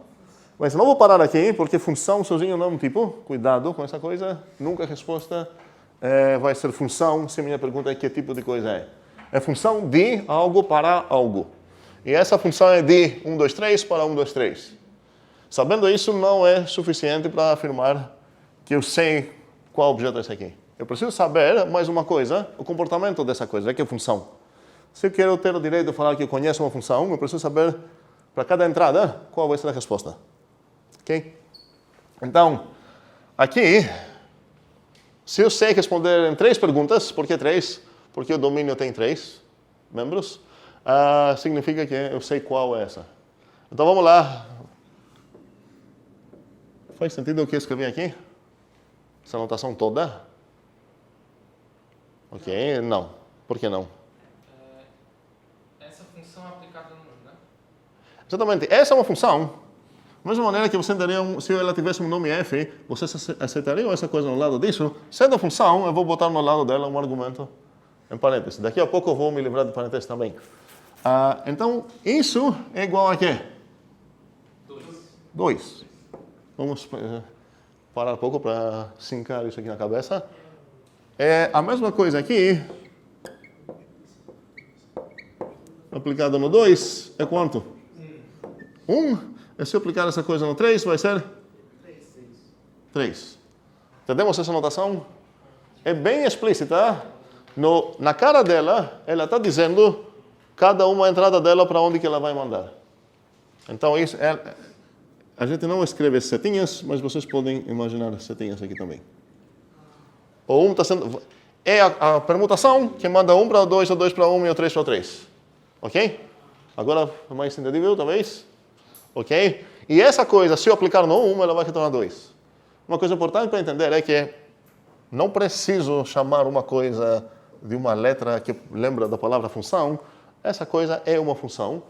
Mas não vou parar aqui, porque função sozinho não é um tipo. Cuidado com essa coisa. Nunca a resposta vai ser função se a minha pergunta é que tipo de coisa é. É função de algo para algo. E essa função é de 1, 2, 3 para 1, 2, 3. Sabendo isso, não é suficiente para afirmar que eu sei qual objeto é esse aqui. Eu preciso saber, mais uma coisa, o comportamento dessa coisa, que é função. Se eu quero ter o direito de falar que eu conheço uma função, eu preciso saber, para cada entrada, qual vai ser a resposta. Ok? Então, aqui, se eu sei responder em 3 perguntas, por que 3? Porque o domínio tem 3 membros, significa que eu sei qual é essa. Então, vamos lá. Faz sentido o que eu escrevi aqui? Essa anotação toda? Ok, não. Por que não? Essa função é aplicada no, né? Exatamente. Essa é uma função. Da mesma maneira que você daria, se ela tivesse um nome f, você aceitaria essa coisa no lado disso? Sendo a função, eu vou botar no lado dela um argumento em parênteses. Daqui a pouco eu vou me livrar de parênteses também. Então, isso é igual a quê? 2. Vamos parar um pouco para sincar isso aqui na cabeça. É a mesma coisa aqui. Aplicado no 2 é quanto? 1. E se eu aplicar essa coisa no 3, vai ser? 3. Entendemos essa notação? É bem explícita. Na cara dela, ela está dizendo cada uma entrada dela para onde que ela vai mandar. Então, isso a gente não escreve setinhas, mas vocês podem imaginar setinhas aqui também. O 1 está sendo... É a permutação que manda 1 para o 2 para 1 e o 3 para o 3. Ok? Agora é mais entendível, talvez? Ok? E essa coisa, se eu aplicar no 1, ela vai retornar 2. Uma coisa importante para entender é que não preciso chamar uma coisa de uma letra que lembra da palavra função. Essa coisa é uma função.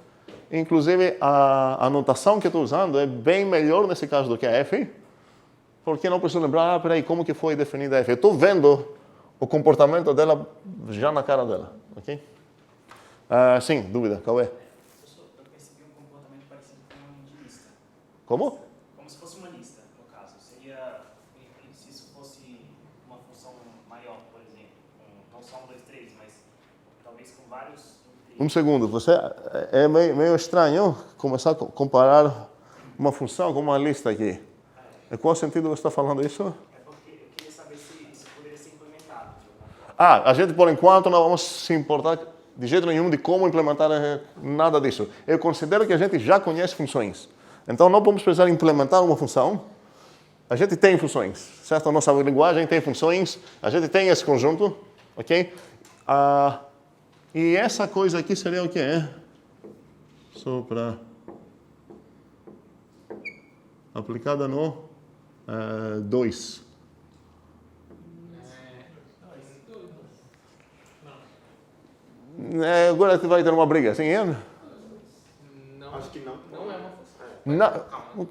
Inclusive, a anotação que eu estou usando é bem melhor nesse caso do que a f, porque não preciso lembrar, peraí, como que foi definida a f. Eu estou vendo o comportamento dela já na cara dela. Ok? Sim, dúvida, qual é? Eu percebi um comportamento parecido com um de lista. Como? Como se fosse uma lista, no caso. Seria, se isso fosse uma função maior, por exemplo, não só 1, 2, 3, mas talvez com vários... Um segundo, é meio estranho começar a comparar uma função com uma lista aqui. Em qual sentido você está falando isso? É porque eu queria saber se isso poderia ser implementado. A gente por enquanto não vamos se importar de jeito nenhum de como implementar nada disso. Eu considero que a gente já conhece funções. Então não vamos precisar implementar uma função. A gente tem funções, certo? A nossa linguagem tem funções, a gente tem esse conjunto, ok? E essa coisa aqui seria o quê? Só para... aplicada no 2. Agora vai ter uma briga, sim? Não, Acho que não. não é uma função. Não.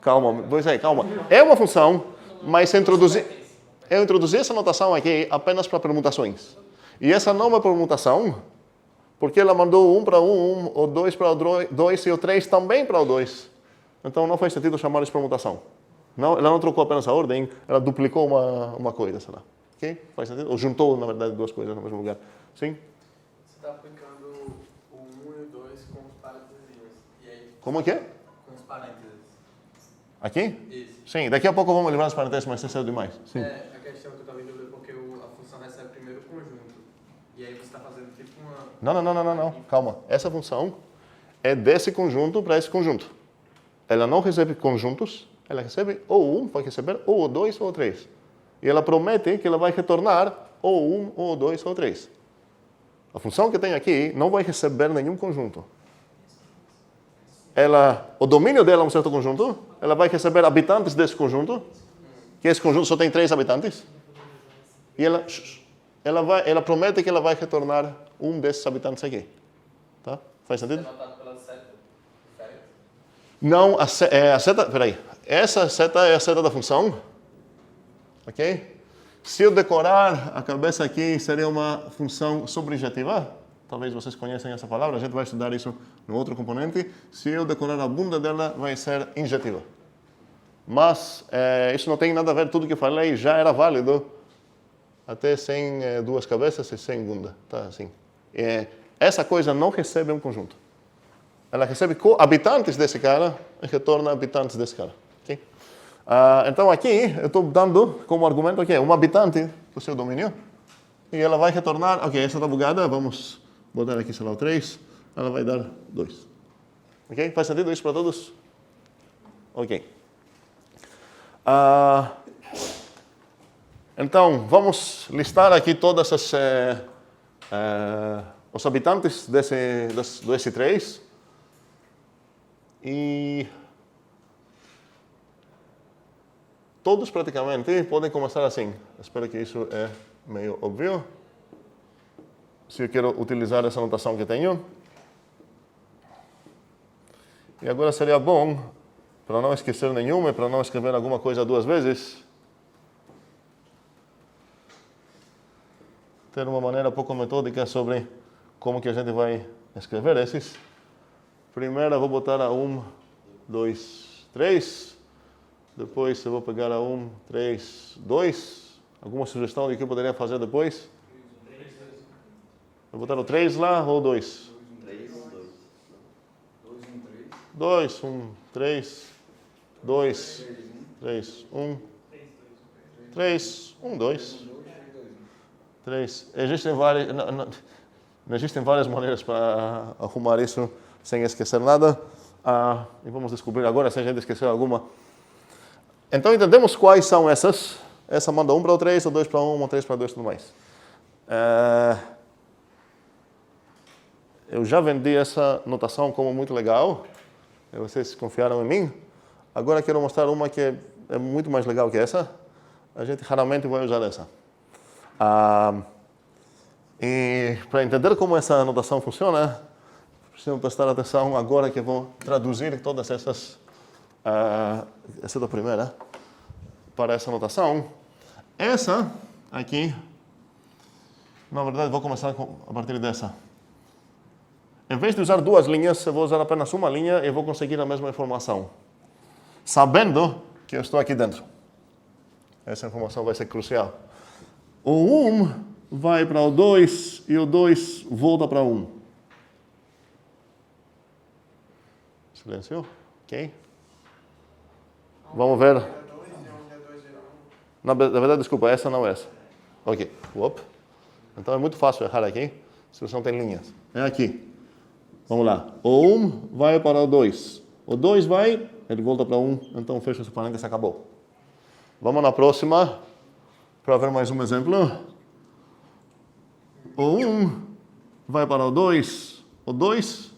Calma, pois é, calma. É uma função, mas eu introduzi essa notação aqui apenas para permutações. E essa não é uma permutação, porque ela mandou 1 para 1, o 2 para o 2 e o 3 também para o 2. Então não faz sentido chamar de permutação. Não, ela não trocou apenas a ordem, ela duplicou uma coisa, sei lá. Ok? Faz sentido? Ou juntou, na verdade, 2 coisas no mesmo lugar. Sim? Você está aplicando o 1 e o 2 com os parênteses. E aí, Como que é? com os parênteses. Aqui? Isso. Sim, daqui a pouco vamos livrar os parênteses, mas é cedo demais. Sim. É, a questão que eu estava em dúvida é porque a função recebe primeiro o conjunto. E aí você está fazendo tipo uma... Não. Calma. Essa função é desse conjunto para esse conjunto. ela não recebe conjuntos, ela recebe ou 1, vai receber ou 2 ou 3. E ela promete que ela vai retornar ou 1 ou 2 ou 3. A função que tem aqui não vai receber nenhum conjunto. O domínio dela é um certo conjunto, ela vai receber habitantes desse conjunto, que esse conjunto só tem 3 habitantes, e ela promete que ela vai retornar um desses habitantes aqui. Tá? Faz sentido? Denotado pela seta diferente. Não, a seta, peraí. Essa seta é a seta da função, ok? Se eu decorar a cabeça aqui, seria uma função subjetiva. Talvez vocês conheçam essa palavra, a gente vai estudar isso no outro componente. Se eu decorar a bunda dela, vai ser injetiva. Mas isso não tem nada a ver, tudo que eu falei já era válido até sem duas cabeças e sem bunda. Tá, assim. Essa coisa não recebe um conjunto. Ela recebe habitantes desse cara e retorna habitantes desse cara. Okay? Então aqui eu estou dando como argumento aqui um habitante do seu domínio e ela vai retornar, ok, essa está bugada, vamos botar aqui, sei lá, o 3, ela vai dar 2. Ok? Faz sentido isso para todos? Ok. Então, vamos listar aqui todas os habitantes do S3 e todos praticamente podem começar assim. Espero que isso é meio óbvio. Se eu quero utilizar essa notação que tenho. E agora seria bom, para não esquecer nenhuma e para não escrever alguma coisa duas vezes, ter uma maneira pouco metódica sobre como que a gente vai escrever esses. Primeiro eu vou botar a 1, 2, 3. Depois eu vou pegar a 1, 3, 2. Alguma sugestão de que eu poderia fazer depois? Vou botar o 3 lá ou 2? 3, 2. 2, 1, 3, 2, 3, 1, 3, 1, 2. 3. Existem várias maneiras para arrumar isso sem esquecer nada. E vamos descobrir agora se a gente esqueceu alguma. Então entendemos quais são essas. Essa manda 1 para o 3, ou 2 para 1, ou 3 para 2 e tudo mais. Eu já vendi essa notação como muito legal. E vocês confiaram em mim. Agora quero mostrar uma que é muito mais legal que essa. A gente raramente vai usar essa. E para entender como essa notação funciona, precisam prestar atenção agora que eu vou traduzir todas essas, essa da primeira, para essa notação. Essa aqui, na verdade, vou começar a partir dessa. Em vez de usar duas linhas, eu vou usar apenas uma linha e vou conseguir a mesma informação, sabendo que eu estou aqui dentro. Essa informação vai ser crucial. O 1 vai para o 2 e o 2 volta para 1. Silêncio. Ok. Vamos ver. Na verdade, desculpa, essa não é essa. Ok. Então é muito fácil errar aqui, se você não tem linhas. É aqui. Vamos lá. O 1 vai para o 2. O 2 vai, ele volta para 1, então fecha esse parênteses e acabou. Vamos na próxima, para ver mais um exemplo. O 1 vai para o 2. O 2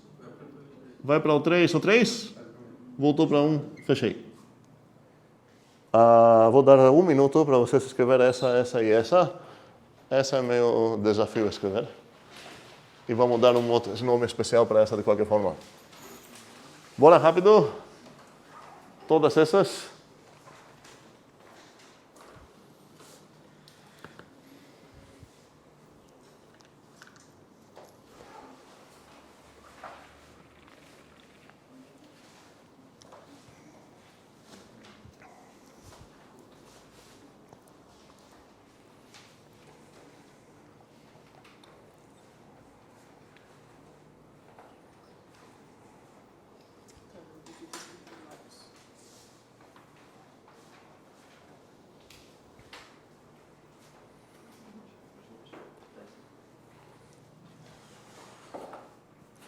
vai para o 3. O 3 voltou para 1. Fechei. Vou dar 1 minuto para vocês escrever essa e essa. Essa é meu desafio escrever. E vamos dar um outro nome especial para essa de qualquer forma. Bora rápido. Todas essas.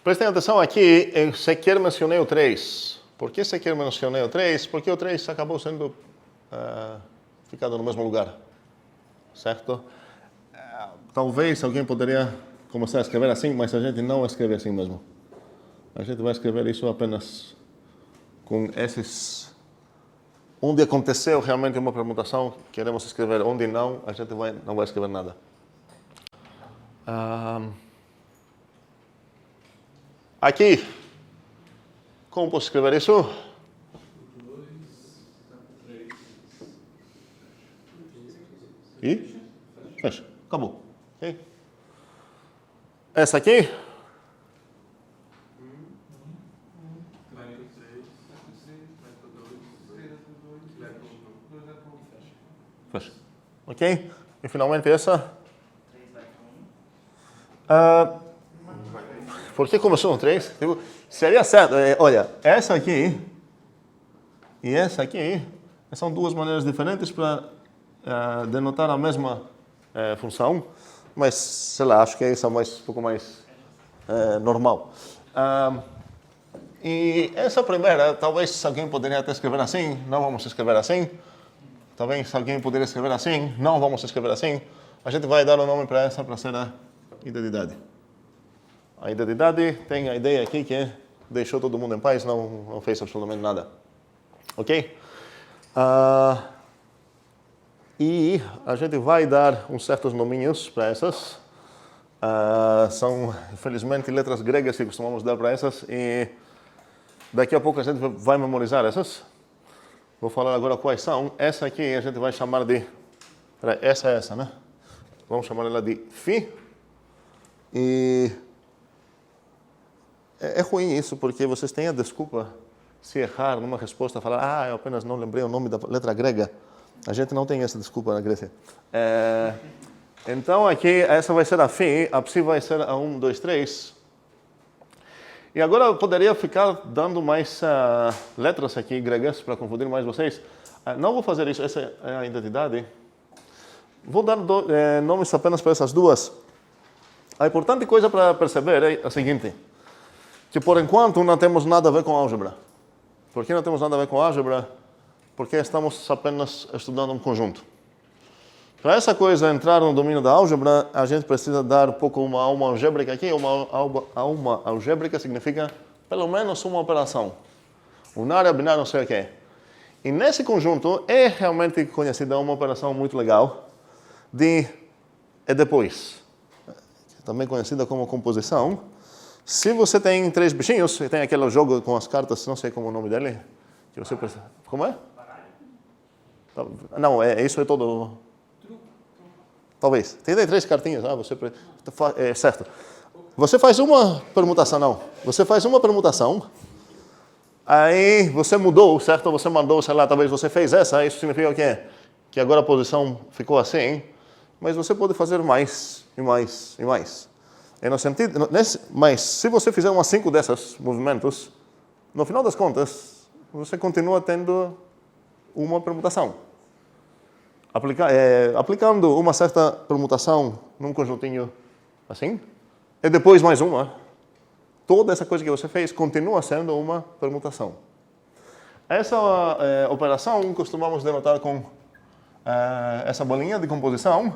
Prestem atenção aqui, eu sequer mencionei o 3. Por que sequer mencionei o 3? Porque o 3 acabou sendo ficado no mesmo lugar, certo? Talvez alguém poderia começar a escrever assim, mas a gente não escreve assim mesmo. A gente vai escrever isso apenas com esses... Onde aconteceu realmente uma permutação, queremos escrever. Onde não, a gente não vai escrever nada. Aqui, como posso escrever isso? 2, 3. E? Fecha. Acabou. Okay. Essa aqui? Fecha. Ok? E finalmente essa? 3 vai com 1. Por que começou no 3? Seria certo. Olha, essa aqui e essa aqui são duas maneiras diferentes para denotar a mesma função, mas, sei lá, acho que isso é um pouco mais normal. E essa primeira, talvez alguém poderia até escrever assim, não vamos escrever assim. Talvez alguém poderia escrever assim, não vamos escrever assim. A gente vai dar o nome para essa para ser a identidade. A identidade tem a ideia aqui que deixou todo mundo em paz, não fez absolutamente nada. Ok? E a gente vai dar uns certos nominhos para essas. São, infelizmente, letras gregas que costumamos dar para essas. E daqui a pouco a gente vai memorizar essas. Vou falar agora quais são. Essa aqui a gente vai chamar de... Essa é essa, né? Vamos chamar ela de Φ. E... É ruim isso, porque vocês têm a desculpa se errar numa resposta, falar, eu apenas não lembrei o nome da letra grega. A gente não tem essa desculpa na Grécia. Então aqui, essa vai ser a Φ, a Ψ vai ser a 1, 2, 3. E agora eu poderia ficar dando mais letras aqui gregas para confundir mais vocês. Não vou fazer isso, essa é a identidade. Vou dar nomes apenas para essas duas. A importante coisa para perceber é a seguinte, que por enquanto não temos nada a ver com álgebra. Por que não temos nada a ver com álgebra? Porque estamos apenas estudando um conjunto. Para essa coisa entrar no domínio da álgebra, a gente precisa dar um pouco uma alma algébrica aqui. Uma alma algébrica significa pelo menos uma operação. Unária, binária, não sei o quê. E nesse conjunto é realmente conhecida uma operação muito legal de depois. Também conhecida como composição. Se você tem 3 bichinhos, e tem aquele jogo com as cartas, não sei como é o nome dele, que você precisa... Como é? Não, isso é todo... Talvez. Tem 3 cartinhas, você... certo. Você faz uma permutação, não. Você faz uma permutação, aí você mudou, certo? Você mandou, sei lá, talvez você fez essa, isso significa o quê? Que agora a posição ficou assim, mas você pode fazer mais, e mais, e mais. É no sentido, mas se você fizer umas 5 desses movimentos, no final das contas, você continua tendo uma permutação. Aplicando uma certa permutação num conjuntinho assim, e depois mais uma, toda essa coisa que você fez continua sendo uma permutação. Essa operação costumamos denotar com essa bolinha de composição,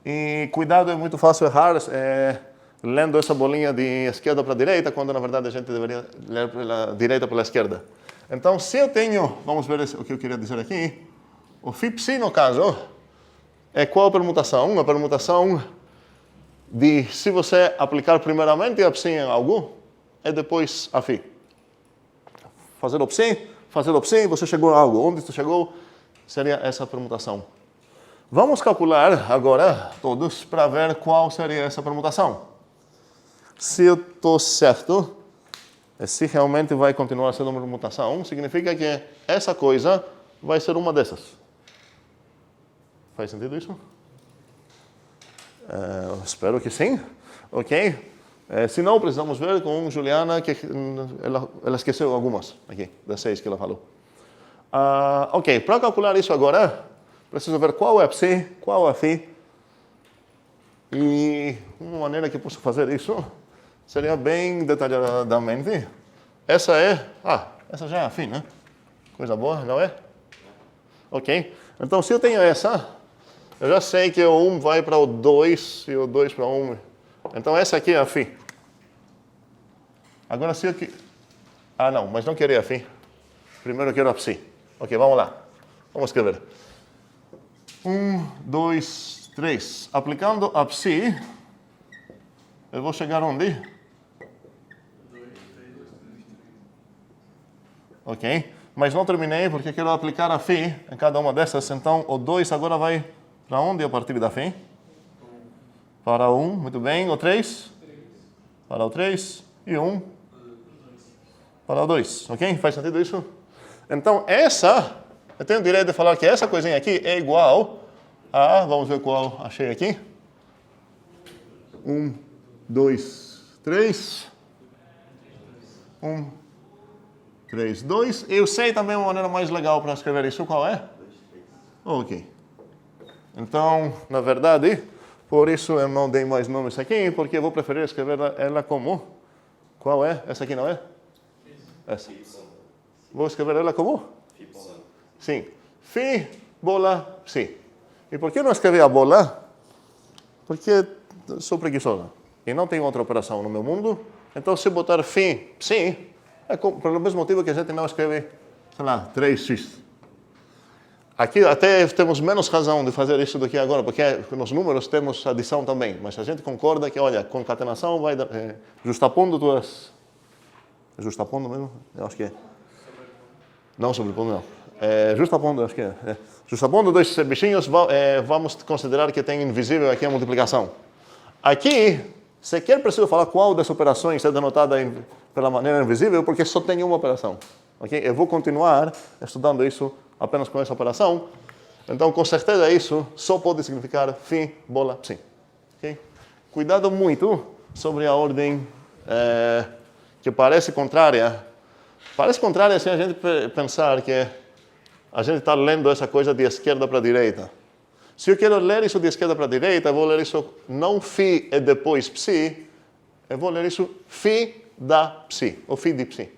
e cuidado, é muito fácil errar lendo essa bolinha de esquerda para direita, quando na verdade a gente deveria ler pela direita pela esquerda. Então, se eu tenho, vamos ver o que eu queria dizer aqui, o Φ, no caso, é qual permutação? A permutação de, se você aplicar primeiramente a Ψ em algo, e depois a Φ. Fazer o Ψ, você chegou a algo. Onde você chegou, seria essa permutação. Vamos calcular agora, todos, para ver qual seria essa permutação. Se eu estou certo, se realmente vai continuar sendo uma permutação, significa que essa coisa vai ser uma dessas. Faz sentido isso? Espero que sim. Ok? Se não, precisamos ver com Juliana, que ela esqueceu algumas aqui, das 6 que ela falou. Ok, para calcular isso agora, preciso ver qual é a Ψ, qual é a Φ. E uma maneira que posso fazer isso seria bem detalhadamente. Essa Essa já é afim, né? Coisa boa, não é? Ok. Então, se eu tenho essa, eu já sei que o 1 vai para o 2 e o 2 para o 1. Então, essa aqui é afim. Agora, se eu... Ah, não, mas não queria afim. Primeiro eu quero a psi. Ok, vamos lá. Vamos escrever. 1, 2, 3. Aplicando a psi, eu vou chegar onde? Ok, mas não terminei porque quero aplicar a φ em cada uma dessas. Então, o 2 agora vai para onde a partir da φ? Para o 1, muito bem. O 3? Para o 3. E 1? Para o 2. Ok? Faz sentido isso? Então, essa, eu tenho o direito de falar que essa coisinha aqui é igual a, vamos ver qual achei aqui. 1, 2, 3. 1, 3, 2. Eu sei também uma maneira mais legal para escrever isso. Qual é? Ok. Então, na verdade, por isso eu não dei mais nomes aqui, porque eu vou preferir escrever ela como... Qual é? Essa aqui não é? Essa. Vou escrever ela como? Sim. Φ, bola, psi. E por que não escrever a bola? Porque sou preguiçoso. E não tenho outra operação no meu mundo. Então, se botar φ, psi, é pelo mesmo motivo que a gente não escreve, sei lá, 3x. Aqui até temos menos razão de fazer isso do que agora, porque nos números temos adição também. Mas a gente concorda que, olha, concatenação vai dar... justapondo duas... Justapondo mesmo? Eu acho que é. Não sobrepondo, não. Justapondo, acho que é. Justapondo dois bichinhos, vamos considerar que tem invisível aqui a multiplicação. Aqui, sequer preciso falar qual das operações é denotada pela maneira invisível, porque só tem uma operação. Okay? Eu vou continuar estudando isso apenas com essa operação. Então, com certeza, isso só pode significar φ, bola, psi. Okay? Cuidado muito sobre a ordem que parece contrária. Parece contrária se a gente pensar que a gente está lendo essa coisa de esquerda para direita. Se eu quero ler isso de esquerda para direita, eu vou ler isso não φ e depois psi, eu vou ler isso φ da psi, ou φ de psi.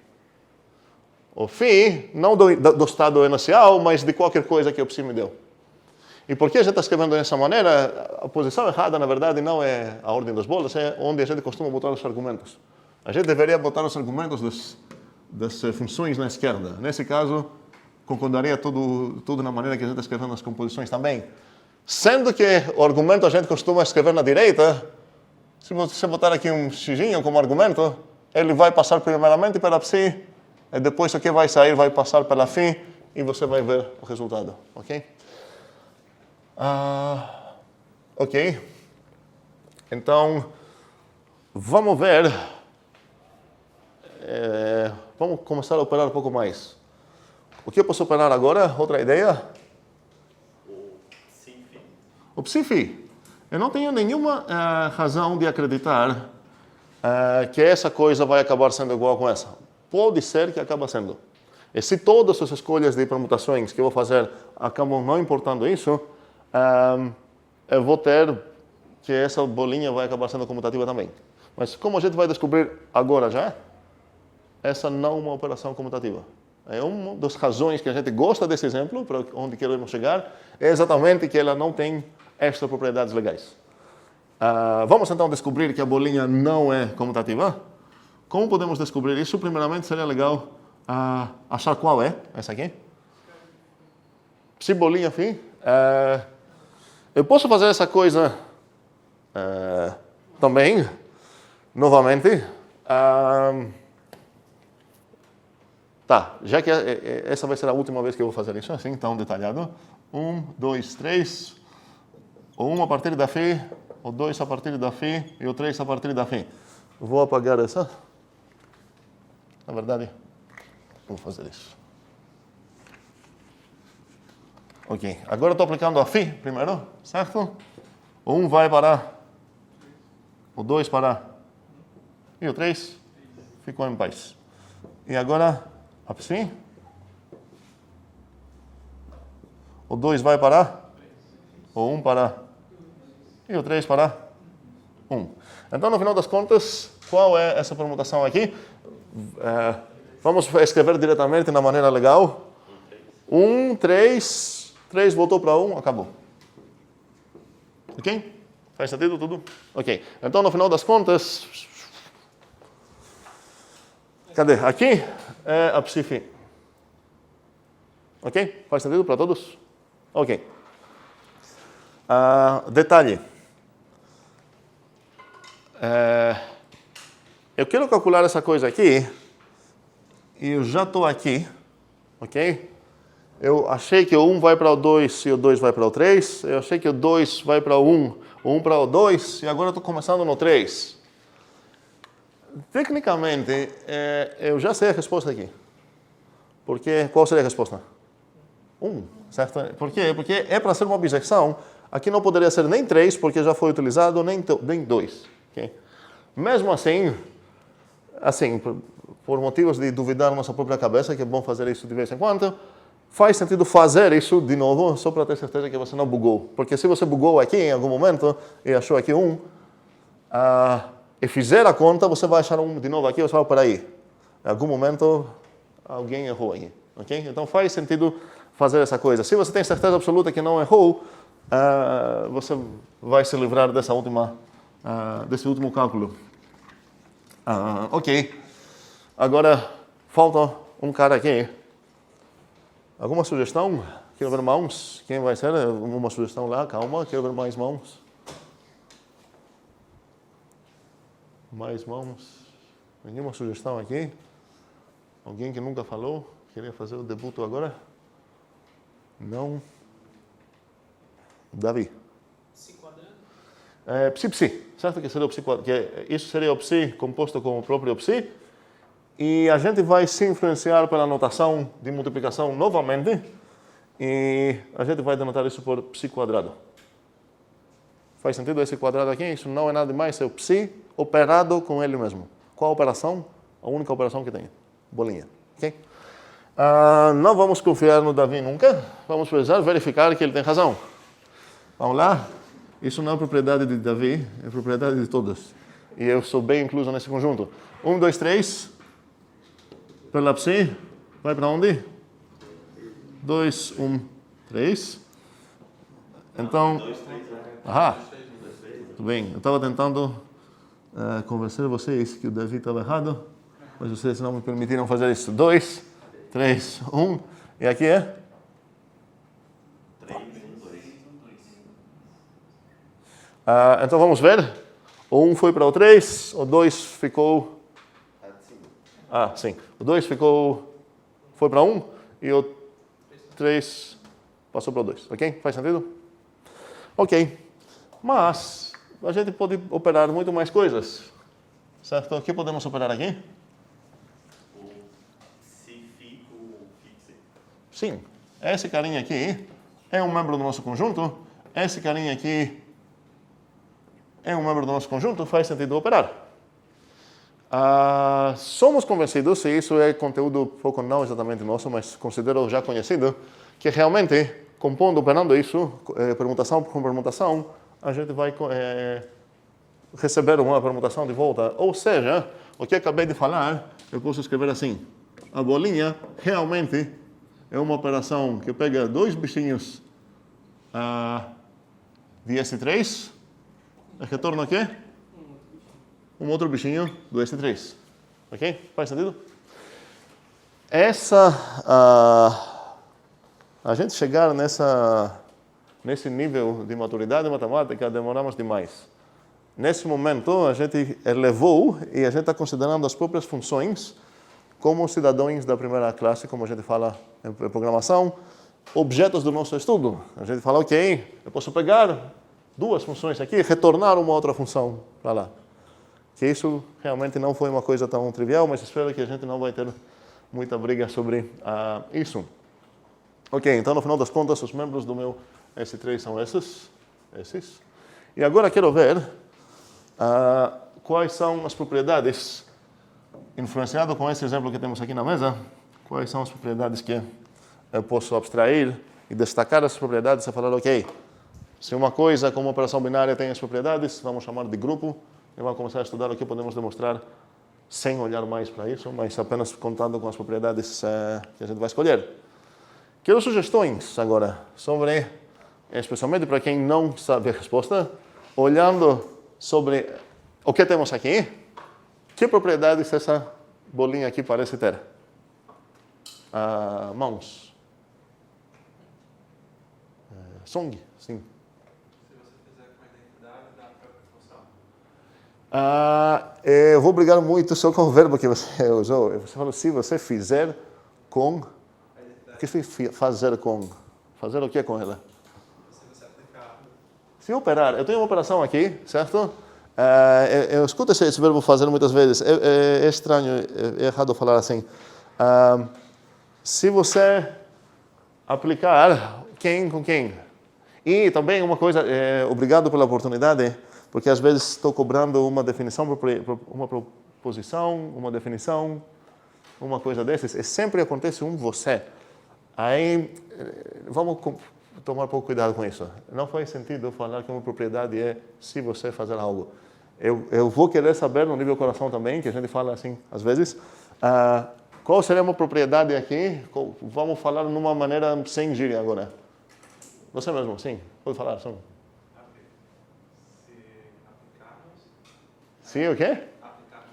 O φ, não do estado inicial, mas de qualquer coisa que o psi me deu. E por que a gente está escrevendo dessa maneira? A posição errada, na verdade, não é a ordem das bolas, é onde a gente costuma botar os argumentos. A gente deveria botar os argumentos das funções na esquerda. Nesse caso, concordaria tudo na maneira que a gente está escrevendo as composições também. Sendo que o argumento a gente costuma escrever na direita, se você botar aqui um x como argumento, ele vai passar primeiramente pela psi, e depois o que vai sair vai passar pela φ, e você vai ver o resultado. Ok? Ok. Então, vamos ver. Vamos começar a operar um pouco mais. O que eu posso operar agora? Outra ideia? O psi-φ. Eu não tenho nenhuma razão de acreditar que essa coisa vai acabar sendo igual com essa. Pode ser que acabe sendo. E se todas as escolhas de permutações que eu vou fazer acabam não importando isso, eu vou ter que essa bolinha vai acabar sendo comutativa também. Mas como a gente vai descobrir agora já, essa não é uma operação comutativa. É uma das razões que a gente gosta desse exemplo, para onde queremos chegar, é exatamente que ela não tem estas propriedades legais. Vamos então descobrir que a bolinha não é comutativa. Como podemos descobrir isso? Primeiramente, seria legal achar qual é essa aqui. Psi bolinha φ. Eu posso fazer essa coisa também, novamente. Tá, já que essa vai ser a última vez que eu vou fazer isso assim, tão detalhado. 1, 2, 3. O 1 a partir da φ, o 2 a partir da φ e o 3 a partir da φ. Vou apagar essa. Na verdade, vou fazer isso. Ok, agora estou aplicando a φ primeiro, certo? O 1 vai para o 2 para e o 3 ficou em paz. E agora a psi. O 2 vai para o 1 para e o 3 para 1. Então, no final das contas, qual é essa permutação aqui? Vamos escrever diretamente na maneira legal. 1, 3, 3 voltou para 1, acabou. Ok? Faz sentido tudo? Ok. Então, no final das contas, cadê? Aqui é a psi. Ok? Faz sentido para todos? Ok. Detalhe. Eu quero calcular essa coisa aqui e eu já estou aqui, ok? Eu achei que o 1 vai para o 2 e o 2 vai para o 3. Eu achei que o 2 vai para o 1, o 1 para o 2 e agora eu estou começando no 3. Tecnicamente, eu já sei a resposta aqui. Porque, qual seria a resposta? 1, certo? Por quê? Porque é para ser uma objeção. Aqui não poderia ser nem 3, porque já foi utilizado, nem 2. Okay? Mesmo assim, por motivos de duvidar na nossa própria cabeça, que é bom fazer isso de vez em quando, faz sentido fazer isso de novo, só para ter certeza que você não bugou. Porque se você bugou aqui em algum momento e achou aqui 1, e fizer a conta, você vai achar 1 de novo aqui, você vai parar aí. Em algum momento, alguém errou aqui. Okay? Então faz sentido fazer essa coisa. Se você tem certeza absoluta que não errou, você vai se livrar desse último cálculo. Ok. Agora, falta um cara aqui. Alguma sugestão? Quero ver mãos. Quem vai ser? Uma sugestão lá? Calma, quero ver mais mãos. Mais mãos. Nenhuma sugestão aqui? Alguém que nunca falou? Queria fazer o debut agora? Não. Davi. Psi quadrado? Psi. Certo que seria o psi quadrado? Que isso seria o psi composto com o próprio psi. E a gente vai se influenciar pela notação de multiplicação novamente. E a gente vai denotar isso por psi quadrado. Faz sentido esse quadrado aqui? Isso não é nada mais, é o psi operado com ele mesmo. Qual a operação? A única operação que tem. Bolinha. Ok? Não vamos confiar no Davi nunca. Vamos precisar verificar que ele tem razão. Vamos lá? Isso não é propriedade de Davi, é propriedade de todos. E eu sou bem incluso nesse conjunto. 1, 2, 3. Pela psi, vai para onde? 2, 1, 3. Então... Tudo bem. Eu estava tentando convencer vocês que o Davi estava errado, mas vocês não me permitiram fazer isso. 2, 3, 1. E aqui é? 3, 1, 2. Então vamos ver. O 1 foi para o 3, o 2 ficou... sim. O 2 foi para 1 e o 3 passou para o 2. Ok? Faz sentido? Ok. Mas a gente pode operar muito mais coisas. Certo? O que podemos operar aqui? O psi fixe. Sim. Esse carinha aqui é um membro do nosso conjunto. Esse carinha aqui é um membro do nosso conjunto. Faz sentido operar. Somos convencidos, e isso é conteúdo pouco não exatamente nosso, mas considero já conhecido, que realmente, operando isso, permutação por permutação, a gente vai receber uma permutação de volta. Ou seja, o que acabei de falar, eu posso escrever assim. A bolinha realmente é uma operação que pega dois bichinhos de S3, e retorna o quê? Um outro bichinho do S3. Ok? Faz sentido? A gente chegar nesse nível de maturidade matemática, demoramos demais. Nesse momento, a gente elevou e a gente está considerando as próprias funções como cidadãos da primeira classe, como a gente fala em programação, objetos do nosso estudo. A gente fala, ok, eu posso pegar duas funções aqui e retornar uma outra função para lá. Que isso realmente não foi uma coisa tão trivial, mas espero que a gente não vai ter muita briga sobre isso. Ok, então no final das contas, os membros do meu S3 são esses. E agora quero ver quais são as propriedades, influenciado com esse exemplo que temos aqui na mesa, quais são as propriedades que eu posso abstrair e destacar essas propriedades e falar, ok, se uma coisa como operação binária tem as propriedades, vamos chamar de grupo, e vamos começar a estudar o que podemos demonstrar sem olhar mais para isso, mas apenas contando com as propriedades que a gente vai escolher. Quero sugestões agora sobre, especialmente para quem não sabe a resposta, olhando sobre o que temos aqui, que propriedades essa bolinha aqui parece ter? Mãos. Song, sim. Se você fizer com a identidade da própria função. Eu vou brigar muito só com o verbo que você usou. Você falou, se você fizer com... O que significa fazer com? Fazer o que com ela? Se você aplicar. Se operar. Eu tenho uma operação aqui, certo? Eu escuto esse verbo fazer muitas vezes. É estranho, é errado falar assim. Se você aplicar quem com quem. E também uma coisa, obrigado pela oportunidade, porque às vezes estou cobrando uma definição, uma proposição, uma definição, uma coisa dessas. E sempre acontece você. Aí, vamos tomar um pouco cuidado com isso. Não faz sentido falar que uma propriedade é se você fazer algo. Eu vou querer saber no nível coração também, que a gente fala assim às vezes, qual seria uma propriedade aqui? Vamos falar numa maneira sem gíria agora. Você mesmo, sim. Pode falar, sim. Se aplicarmos. Sim, o quê? Aplicarmos.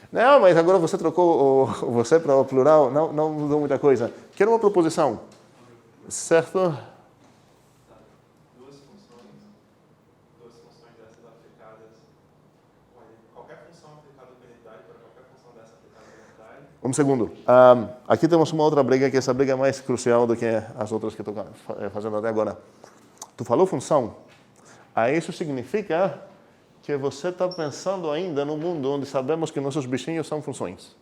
Não, mas agora você trocou o você para o plural, não mudou muita coisa. Quero uma proposição. Certo? Duas funções dessas aplicadas. Qualquer função aplicada com identidade para qualquer função dessa aplicada com identidade. Um segundo. Aqui temos uma outra briga, que essa briga é mais crucial do que as outras que estou fazendo até agora. Tu falou função. Aí isso significa que você está pensando ainda no mundo onde sabemos que nossos bichinhos são funções.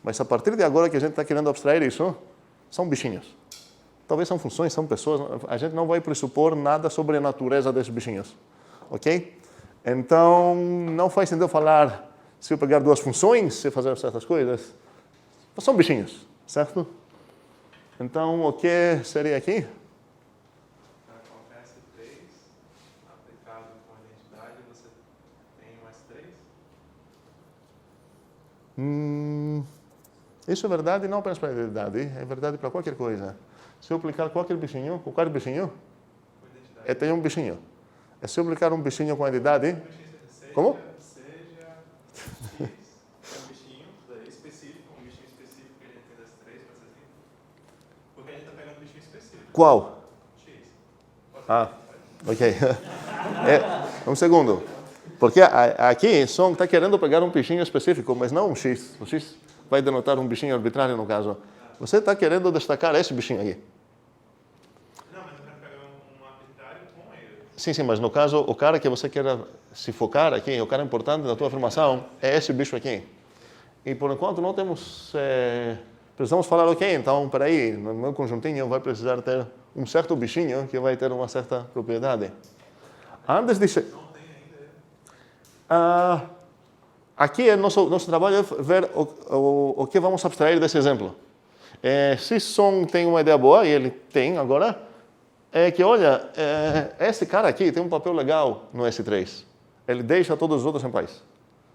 Mas a partir de agora que a gente está querendo abstrair isso, são bichinhos. Talvez são funções, são pessoas. A gente não vai pressupor nada sobre a natureza desses bichinhos. Ok? Então, não faz sentido falar se eu pegar duas funções, se fazer certas coisas. São bichinhos, certo? Então, o que seria aqui? Para qualquer S3 aplicado com identidade, você tem um S3? Isso é verdade não apenas para a identidade, é verdade para qualquer coisa. Se eu aplicar qualquer bichinho, Com identidade. eu tenho um bichinho. E se eu aplicar um bichinho com a identidade, Seja, como? Seja X, um bichinho específico, um bichinho específico que a gente tem das três, para ser assim. Porque a gente está pegando um bichinho específico. Qual? X. Ok. Um segundo. Porque aqui está querendo pegar um bichinho específico, mas não um X. O X vai denotar um bichinho arbitrário no caso. Você está querendo destacar esse bichinho aqui. Não, mas eu quero pegar um arbitrário com ele. Sim, mas no caso, o cara que você quer se focar aqui, o cara importante da tua afirmação, é esse bicho aqui. E por enquanto não temos... precisamos falar, ok, então, peraí, no meu conjuntinho vai precisar ter um certo bichinho que vai ter uma certa propriedade. Antes de... aqui, nosso trabalho é ver o que vamos abstrair desse exemplo. Se Song tem uma ideia boa, e ele tem agora, é que, olha, esse cara aqui tem um papel legal no S3. Ele deixa todos os outros em paz.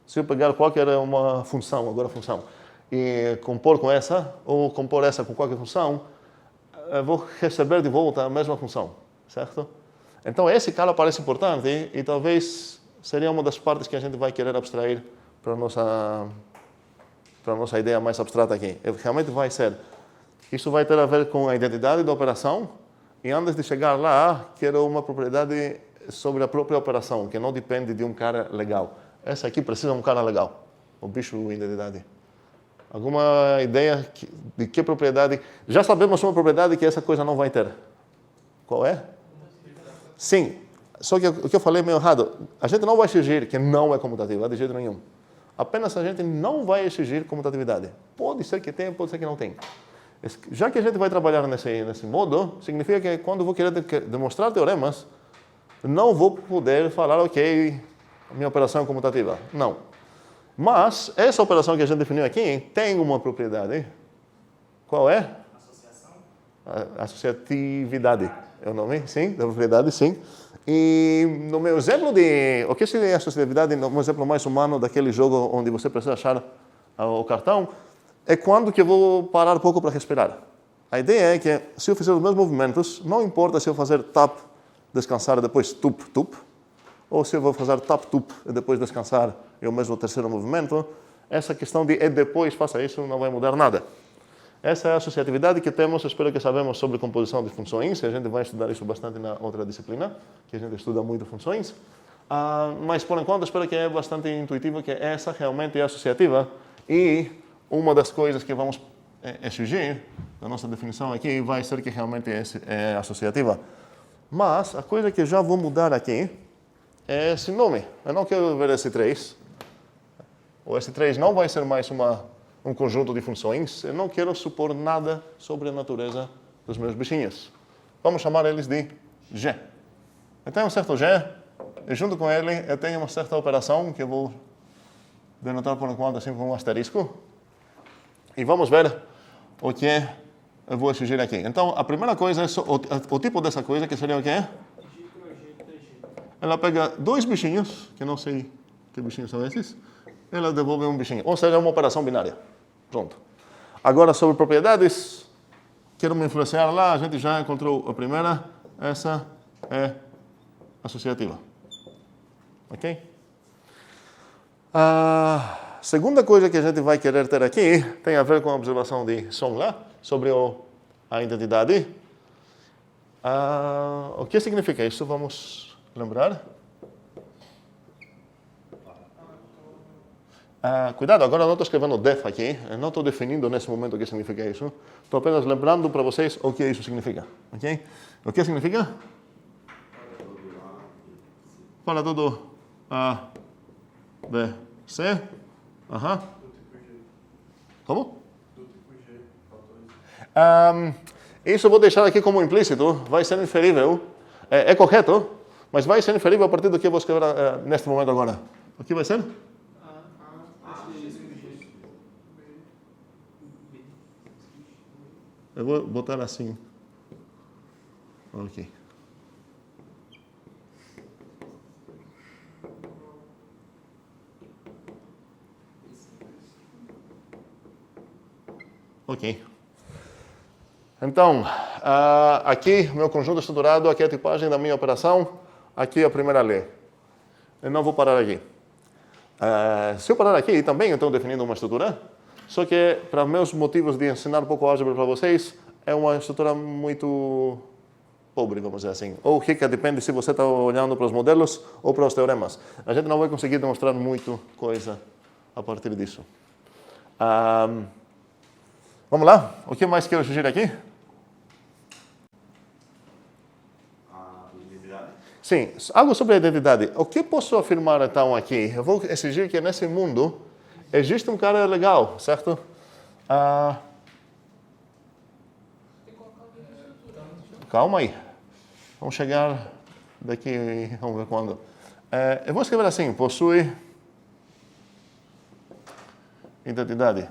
Se eu pegar qualquer uma função, agora função, e compor com essa, ou compor essa com qualquer função, eu vou receber de volta a mesma função, certo? Então, esse cara parece importante e talvez seria uma das partes que a gente vai querer abstrair para a nossa ideia mais abstrata aqui. Realmente vai ser. Isso vai ter a ver com a identidade da operação e antes de chegar lá, quero uma propriedade sobre a própria operação, que não depende de um cara legal. Essa aqui precisa de um cara legal, o bicho identidade. Alguma ideia de que propriedade? Já sabemos uma propriedade que essa coisa não vai ter. Qual é? Sim, só que o que eu falei é meio errado. A gente não vai exigir que não é comutativa, de jeito nenhum. Apenas a gente não vai exigir comutatividade. Pode ser que tenha, pode ser que não tenha. Já que a gente vai trabalhar nesse modo, significa que quando eu vou querer demonstrar teoremas, não vou poder falar, ok, a minha operação é comutativa. Não. Mas essa operação que a gente definiu aqui tem uma propriedade. Qual é? Associação? Associatividade. É o nome, sim, da propriedade, sim. E no meu exemplo de... O que seria associatividade? No meu exemplo mais humano daquele jogo onde você precisa achar o cartão, é quando que eu vou parar um pouco para respirar. A ideia é que, se eu fizer os meus movimentos, não importa se eu fazer tap, descansar e depois tup, tup, ou se eu vou fazer tap, tup e depois descansar e o mesmo terceiro movimento, essa questão de e depois faça isso não vai mudar nada. Essa é a associatividade que temos, espero que sabemos sobre composição de funções, e a gente vai estudar isso bastante na outra disciplina, que a gente estuda muito funções. Mas, por enquanto, espero que é bastante intuitivo que essa realmente é associativa, e uma das coisas que vamos exigir da nossa definição aqui vai ser que realmente é associativa. Mas a coisa que já vou mudar aqui é esse nome. Eu não quero ver S3. O S3 não vai ser mais um conjunto de funções. Eu não quero supor nada sobre a natureza dos meus bichinhos. Vamos chamar eles de G. Eu tenho um certo G, e junto com ele eu tenho uma certa operação que eu vou denotar por enquanto assim com um asterisco. E vamos ver o que eu vou exigir aqui. Então, a primeira coisa é o tipo dessa coisa, que seria o quê? Ela pega dois bichinhos, que eu não sei que bichinhos são esses, ela devolve um bichinho. Ou seja, uma operação binária. Pronto. Agora, sobre propriedades, quero me influenciar lá, a gente já encontrou a primeira, essa é associativa. Ok? A segunda coisa que a gente vai querer ter aqui tem a ver com a observação de Song lá, sobre a identidade. O que significa isso? Vamos lembrar? Cuidado, agora eu não estou escrevendo def aqui, eu não estou definindo nesse momento o que significa isso. Estou apenas lembrando para vocês o que isso significa. Ok? O que significa? Para tudo A, B, C. Aham. Como? Isso eu vou deixar aqui como implícito, vai ser inferível. É correto, mas vai ser inferível a partir do que eu vou escrever neste momento agora. O que vai ser? Eu vou botar assim. Ok. Ok. Então, aqui meu conjunto estruturado, aqui a tipagem da minha operação, aqui a primeira lei. Eu não vou parar aqui. Se eu parar aqui, também eu estou definindo uma estrutura, só que, para meus motivos de ensinar um pouco álgebra para vocês, é uma estrutura muito pobre, vamos dizer assim. Ou rica, depende se você está olhando para os modelos ou para os teoremas. A gente não vai conseguir demonstrar muito coisa a partir disso. Vamos lá? O que mais quero sugerir aqui? A identidade. Sim, algo sobre a identidade. O que posso afirmar então aqui? Eu vou exigir que nesse mundo existe um cara legal, certo? Calma aí. Vamos chegar daqui, vamos ver quando. Eu vou escrever assim, possui identidade.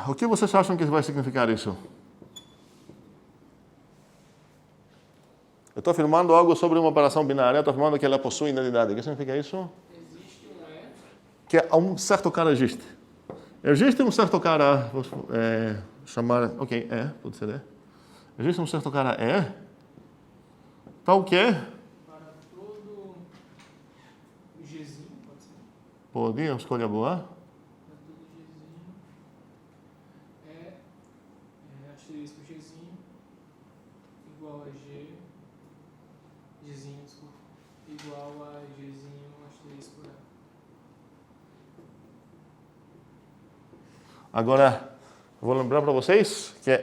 O que vocês acham que vai significar isso? Eu estou afirmando algo sobre uma operação binária, estou afirmando que ela possui identidade. O que significa isso? Existe um E. Que um certo cara existe. Existe um certo cara, vou chamar, ok, pode ser Existe um certo cara tal que Para todo Gzinho, pode ser? pode, uma escolha boa. Para todo Gzinho asterisco Gzinho igual a G. Gzinho, desculpa. Igual a Gzinho asterisco E. Agora, vou lembrar para vocês que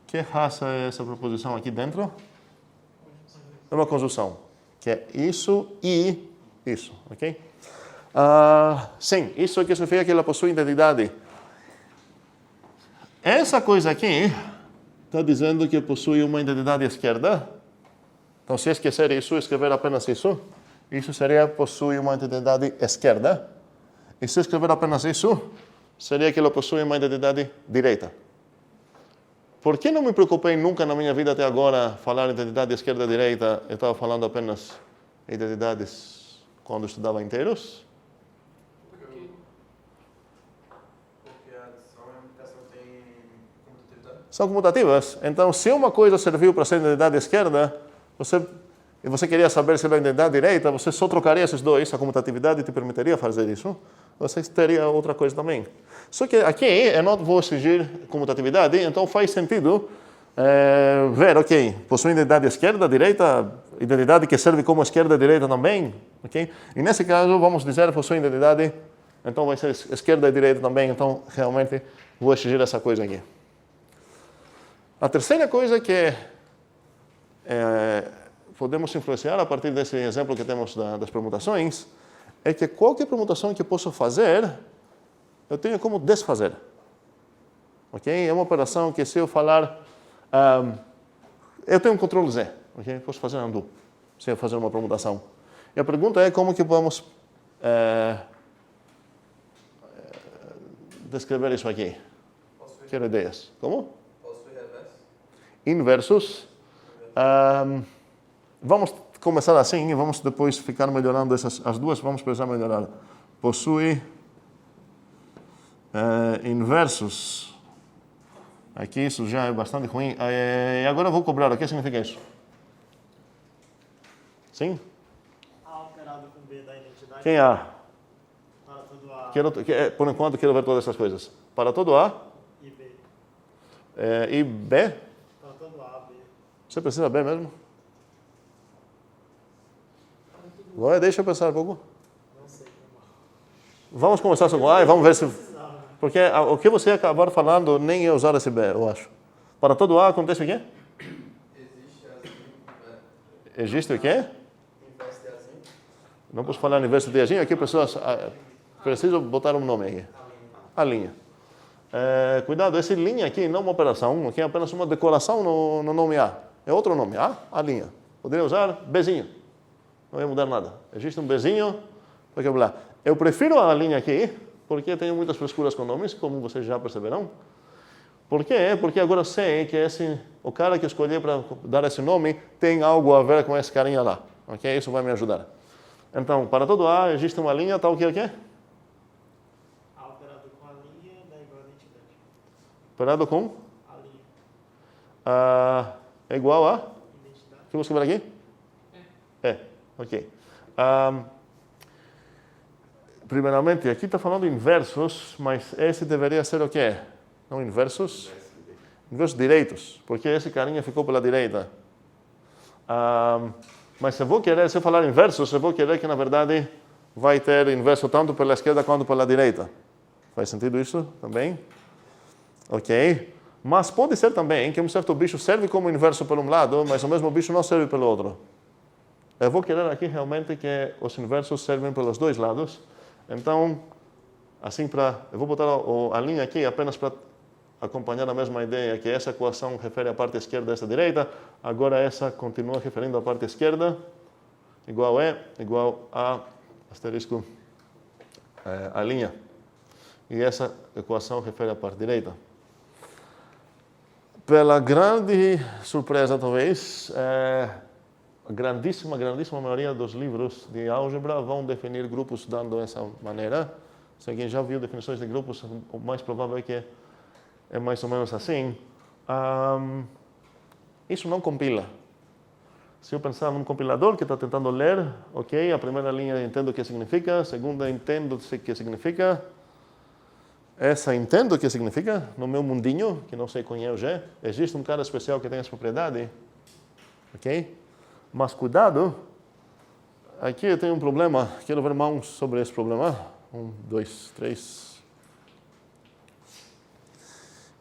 que raça é essa proposição aqui dentro? É uma conjunção, que é isso e isso, ok? Sim, isso aqui significa que ela possui identidade. Essa coisa aqui está dizendo que possui uma identidade esquerda. Então, se esquecer isso e escrever apenas isso seria possui uma identidade esquerda. E se escrever apenas isso, seria que ela possui uma identidade direita. Por que não me preocupei nunca na minha vida até agora falar identidade esquerda e direita? Eu estava falando apenas identidades quando estudava inteiros? Porque a adição e a multiplicação têm comutatividade? São comutativas. Então, se uma coisa serviu para ser identidade esquerda, e você queria saber se era identidade direita, você só trocaria esses dois, a comutatividade te permitiria fazer isso. Você teria outra coisa também. Só que aqui eu não vou exigir comutatividade, então faz sentido ver, ok, possui identidade esquerda, direita, identidade que serve como esquerda e direita também, ok? E nesse caso, vamos dizer, possui identidade, então vai ser esquerda e direita também, então realmente vou exigir essa coisa aqui. A terceira coisa que podemos influenciar a partir desse exemplo que temos das permutações é que qualquer permutação que eu possa fazer, eu tenho como desfazer. Ok? É uma operação que se eu falar, eu tenho um Ctrl Z, ok? Posso fazer undo, se eu fazer uma permutação. E a pergunta é como que vamos descrever isso aqui? Quero ideias. Como? Posso ir reverso? Inversos. Vamos começar assim e vamos depois ficar melhorando as duas. Vamos precisar melhorar. Possui inversos. Aqui isso já é bastante ruim. E agora eu vou cobrar. O que significa isso? Sim? A operado com B da identidade. Quem é A? Para todo A Por enquanto, quero ver todas essas coisas. Para todo A e B. e B. Para todo A, B. Você precisa B mesmo? Agora deixa eu pensar um pouco. Não sei como. Vamos começar só com A e vamos ver se... Porque o que você acabar falando nem ia usar esse B, eu acho. Para todo A acontece o quê? Existe assim, Existe o quê? inverso de assim? Não posso falar inverso de azinho, aqui preciso botar um nome aqui. A linha. Cuidado, essa linha aqui não é uma operação, aqui é apenas uma decoração no nome A. É outro nome, a linha. Poderia usar Bzinho. Não ia mudar nada. Existe um Bzinho, eu prefiro a linha aqui, porque tenho muitas frescuras com nomes, como vocês já perceberão. Por quê? Porque agora sei que o cara que escolhi para dar esse nome tem algo a ver com esse carinha lá. Ok? Isso vai me ajudar. Então, para todo A existe uma linha, tal que o quê? A operado com a linha dá igual a identidade. Operado com? A linha. É igual a? Identidade. O que você escrever aqui? Ok. Primeiramente, aqui está falando inversos, mas esse deveria ser o quê? Não inversos? Inversos direitos, porque esse carinha ficou pela direita. Mas se eu falar inversos, eu vou querer que, na verdade, vai ter inverso tanto pela esquerda quanto pela direita. Faz sentido isso também? Ok. Mas pode ser também que um certo bicho serve como inverso por um lado, mas o mesmo bicho não serve pelo outro. Eu vou querer aqui realmente que os inversos servem pelos dois lados. Então, assim eu vou botar a linha aqui apenas para acompanhar a mesma ideia, que essa equação refere à parte esquerda e esta direita. Agora essa continua referindo à parte esquerda, igual a asterisco a linha. E essa equação refere à parte direita. Pela grande surpresa, talvez, a grandíssima maioria dos livros de álgebra vão definir grupos dando essa maneira. Se alguém já viu definições de grupos, o mais provável é que é mais ou menos assim. Isso não compila. Se eu pensar num compilador que está tentando ler, ok, a primeira linha entendo o que significa, a segunda entendo o que significa, essa entendo o que significa, no meu mundinho, que não sei quem é o G, existe um cara especial que tem essa propriedade, ok? Mas cuidado, aqui eu tenho um problema, quero ver mãos sobre esse problema. 1, 2, 3.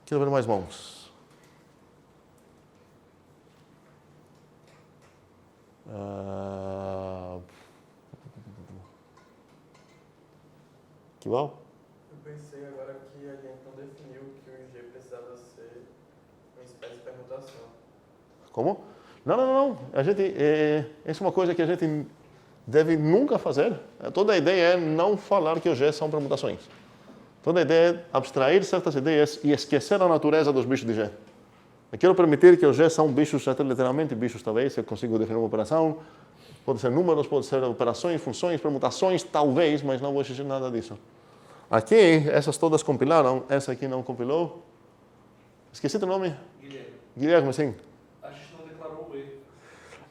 Quero ver mais mãos. Que bom? Eu pensei agora que a gente não definiu que o G precisava ser uma espécie de permutação. Como? Não. Essa é uma coisa que a gente deve nunca fazer. Toda a ideia é não falar que os G são permutações. Toda a ideia é abstrair certas ideias e esquecer a natureza dos bichos de G. Eu quero permitir que os G são bichos, até literalmente bichos talvez, se eu consigo definir uma operação, Pode ser números, pode ser operações, funções, permutações, talvez, mas não vou exigir nada disso. Aqui, essas todas compilaram, essa aqui não compilou. Esqueci teu nome? Guilherme. Guilherme, sim. A gente não declarou o E.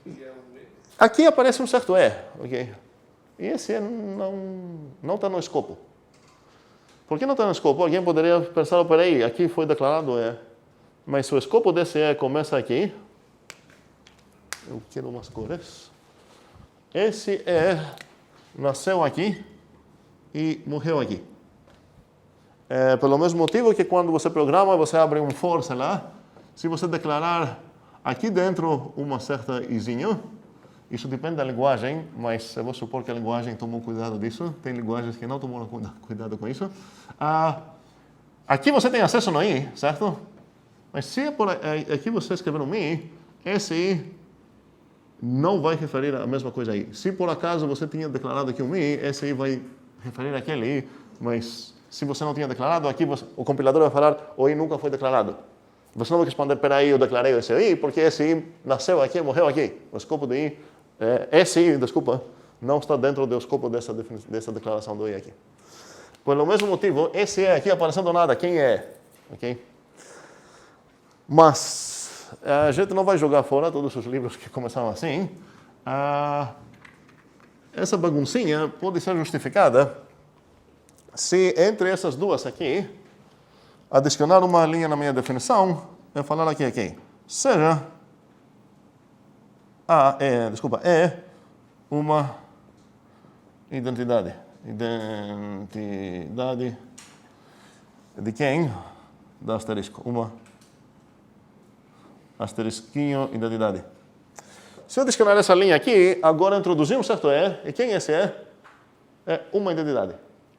Que é o E. Aqui aparece um certo E, ok? E esse E não está no escopo. Por que não está no escopo? Alguém poderia pensar, peraí, aqui foi declarado E, mas o escopo desse E começa aqui. Eu quero umas cores. Esse E nasceu aqui e morreu aqui. Pelo mesmo motivo que quando você programa, você abre um for, sei lá. Se você declarar aqui dentro uma certa izinho, isso depende da linguagem, mas eu vou supor que a linguagem tomou cuidado disso. Tem linguagens que não tomaram cuidado com isso. Aqui você tem acesso no I, certo? Mas se aqui você escrever um I, esse I não vai referir a mesma coisa aí. Se por acaso você tinha declarado aqui um I, esse I vai referir àquele I, mas se você não tinha declarado, aqui o compilador vai falar, o I nunca foi declarado. Você não vai responder, peraí, eu declarei esse I, porque esse I nasceu aqui e morreu aqui. O escopo do I, esse I, desculpa, não está dentro do escopo dessa declaração do I aqui. Pelo mesmo motivo, esse I aqui aparecendo do nada, quem é? Okay? Mas a gente não vai jogar fora todos os livros que começaram assim. Essa baguncinha pode ser justificada se entre essas duas aqui adicionar uma linha na minha definição e falar aqui, seja é uma identidade. Identidade de quem? Da asterisco. Uma asterisquinho identidade. Se eu adicionar essa linha aqui, agora introduzir um certo E, e quem esse é? É uma identidade.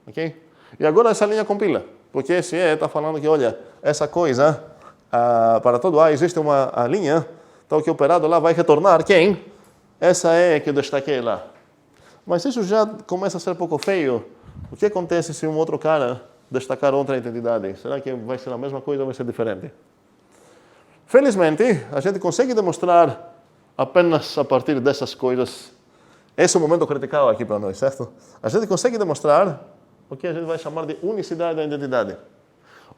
Ok? E agora essa linha compila, porque esse E está falando que, olha, essa coisa, para todo A existe uma linha, então que o operado lá vai retornar quem? Essa E que eu destaquei lá. Mas isso já começa a ser um pouco feio. O que acontece se um outro cara destacar outra identidade? Será que vai ser a mesma coisa ou vai ser diferente? Felizmente, a gente consegue demonstrar apenas a partir dessas coisas. Esse é o momento critical aqui para nós, certo? A gente consegue demonstrar o que a gente vai chamar de unicidade da identidade.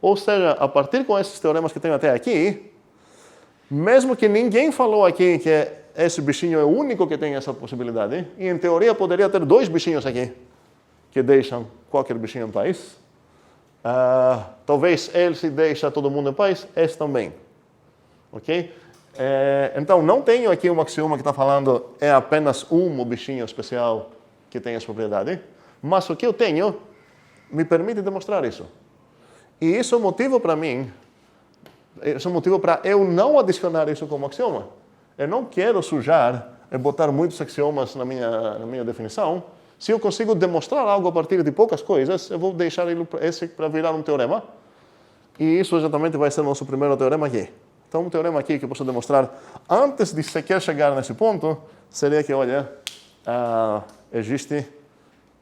Ou seja, a partir com esses teoremas que tenho até aqui, mesmo que ninguém falou aqui que esse bichinho é o único que tem essa possibilidade, e em teoria poderia ter dois bichinhos aqui, que deixam qualquer bichinho em paz. Talvez ele se deixa todo mundo em paz, esse também. Ok? Então, não tenho aqui um axioma que está falando é apenas um bichinho especial que tem essa propriedade, mas o que eu tenho me permite demonstrar isso. E isso é um motivo para mim, isso é um motivo para eu não adicionar isso como axioma. Eu não quero sujar e botar muitos axiomas na minha definição. Se eu consigo demonstrar algo a partir de poucas coisas, eu vou deixar esse para virar um teorema. E isso exatamente vai ser o nosso primeiro teorema aqui. Então, um teorema aqui que eu posso demonstrar antes de sequer chegar nesse ponto, seria que, olha, existe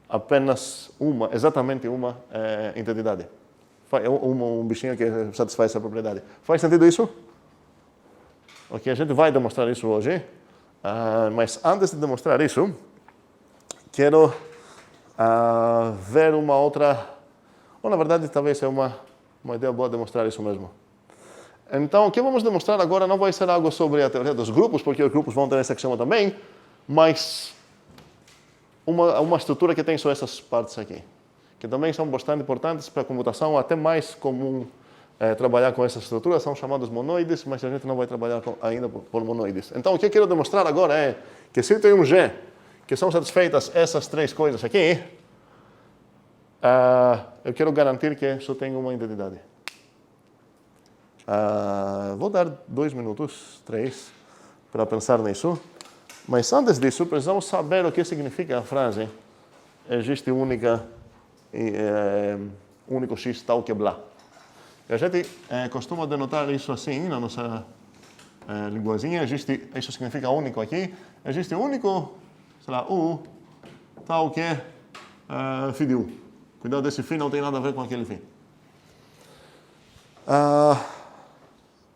apenas exatamente uma identidade. Um bichinho que satisfaz essa propriedade. Faz sentido isso? Ok, a gente vai demonstrar isso hoje. Mas antes de demonstrar isso, quero ver uma outra... Ou, na verdade, talvez seja uma ideia boa demonstrar isso mesmo. Então, o que vamos demonstrar agora não vai ser algo sobre a teoria dos grupos, porque os grupos vão ter esse axioma também, mas uma estrutura que tem só essas partes aqui, que também são bastante importantes para a computação, até mais comum trabalhar com essas estruturas, são chamados monoides, mas a gente não vai trabalhar ainda por monoides. Então, o que eu quero demonstrar agora é que se eu tenho um G, que são satisfeitas essas três coisas aqui, eu quero garantir que só tenho uma identidade. Vou dar 2 minutos, 3, para pensar nisso. Mas antes disso, precisamos saber o que significa a frase existe único X tal que blá. A gente costuma denotar isso assim na nossa linguazinha. Isso significa único aqui. Existe único, sei lá, U tal que fidil. Cuidado, desse fim não tem nada a ver com aquele fim.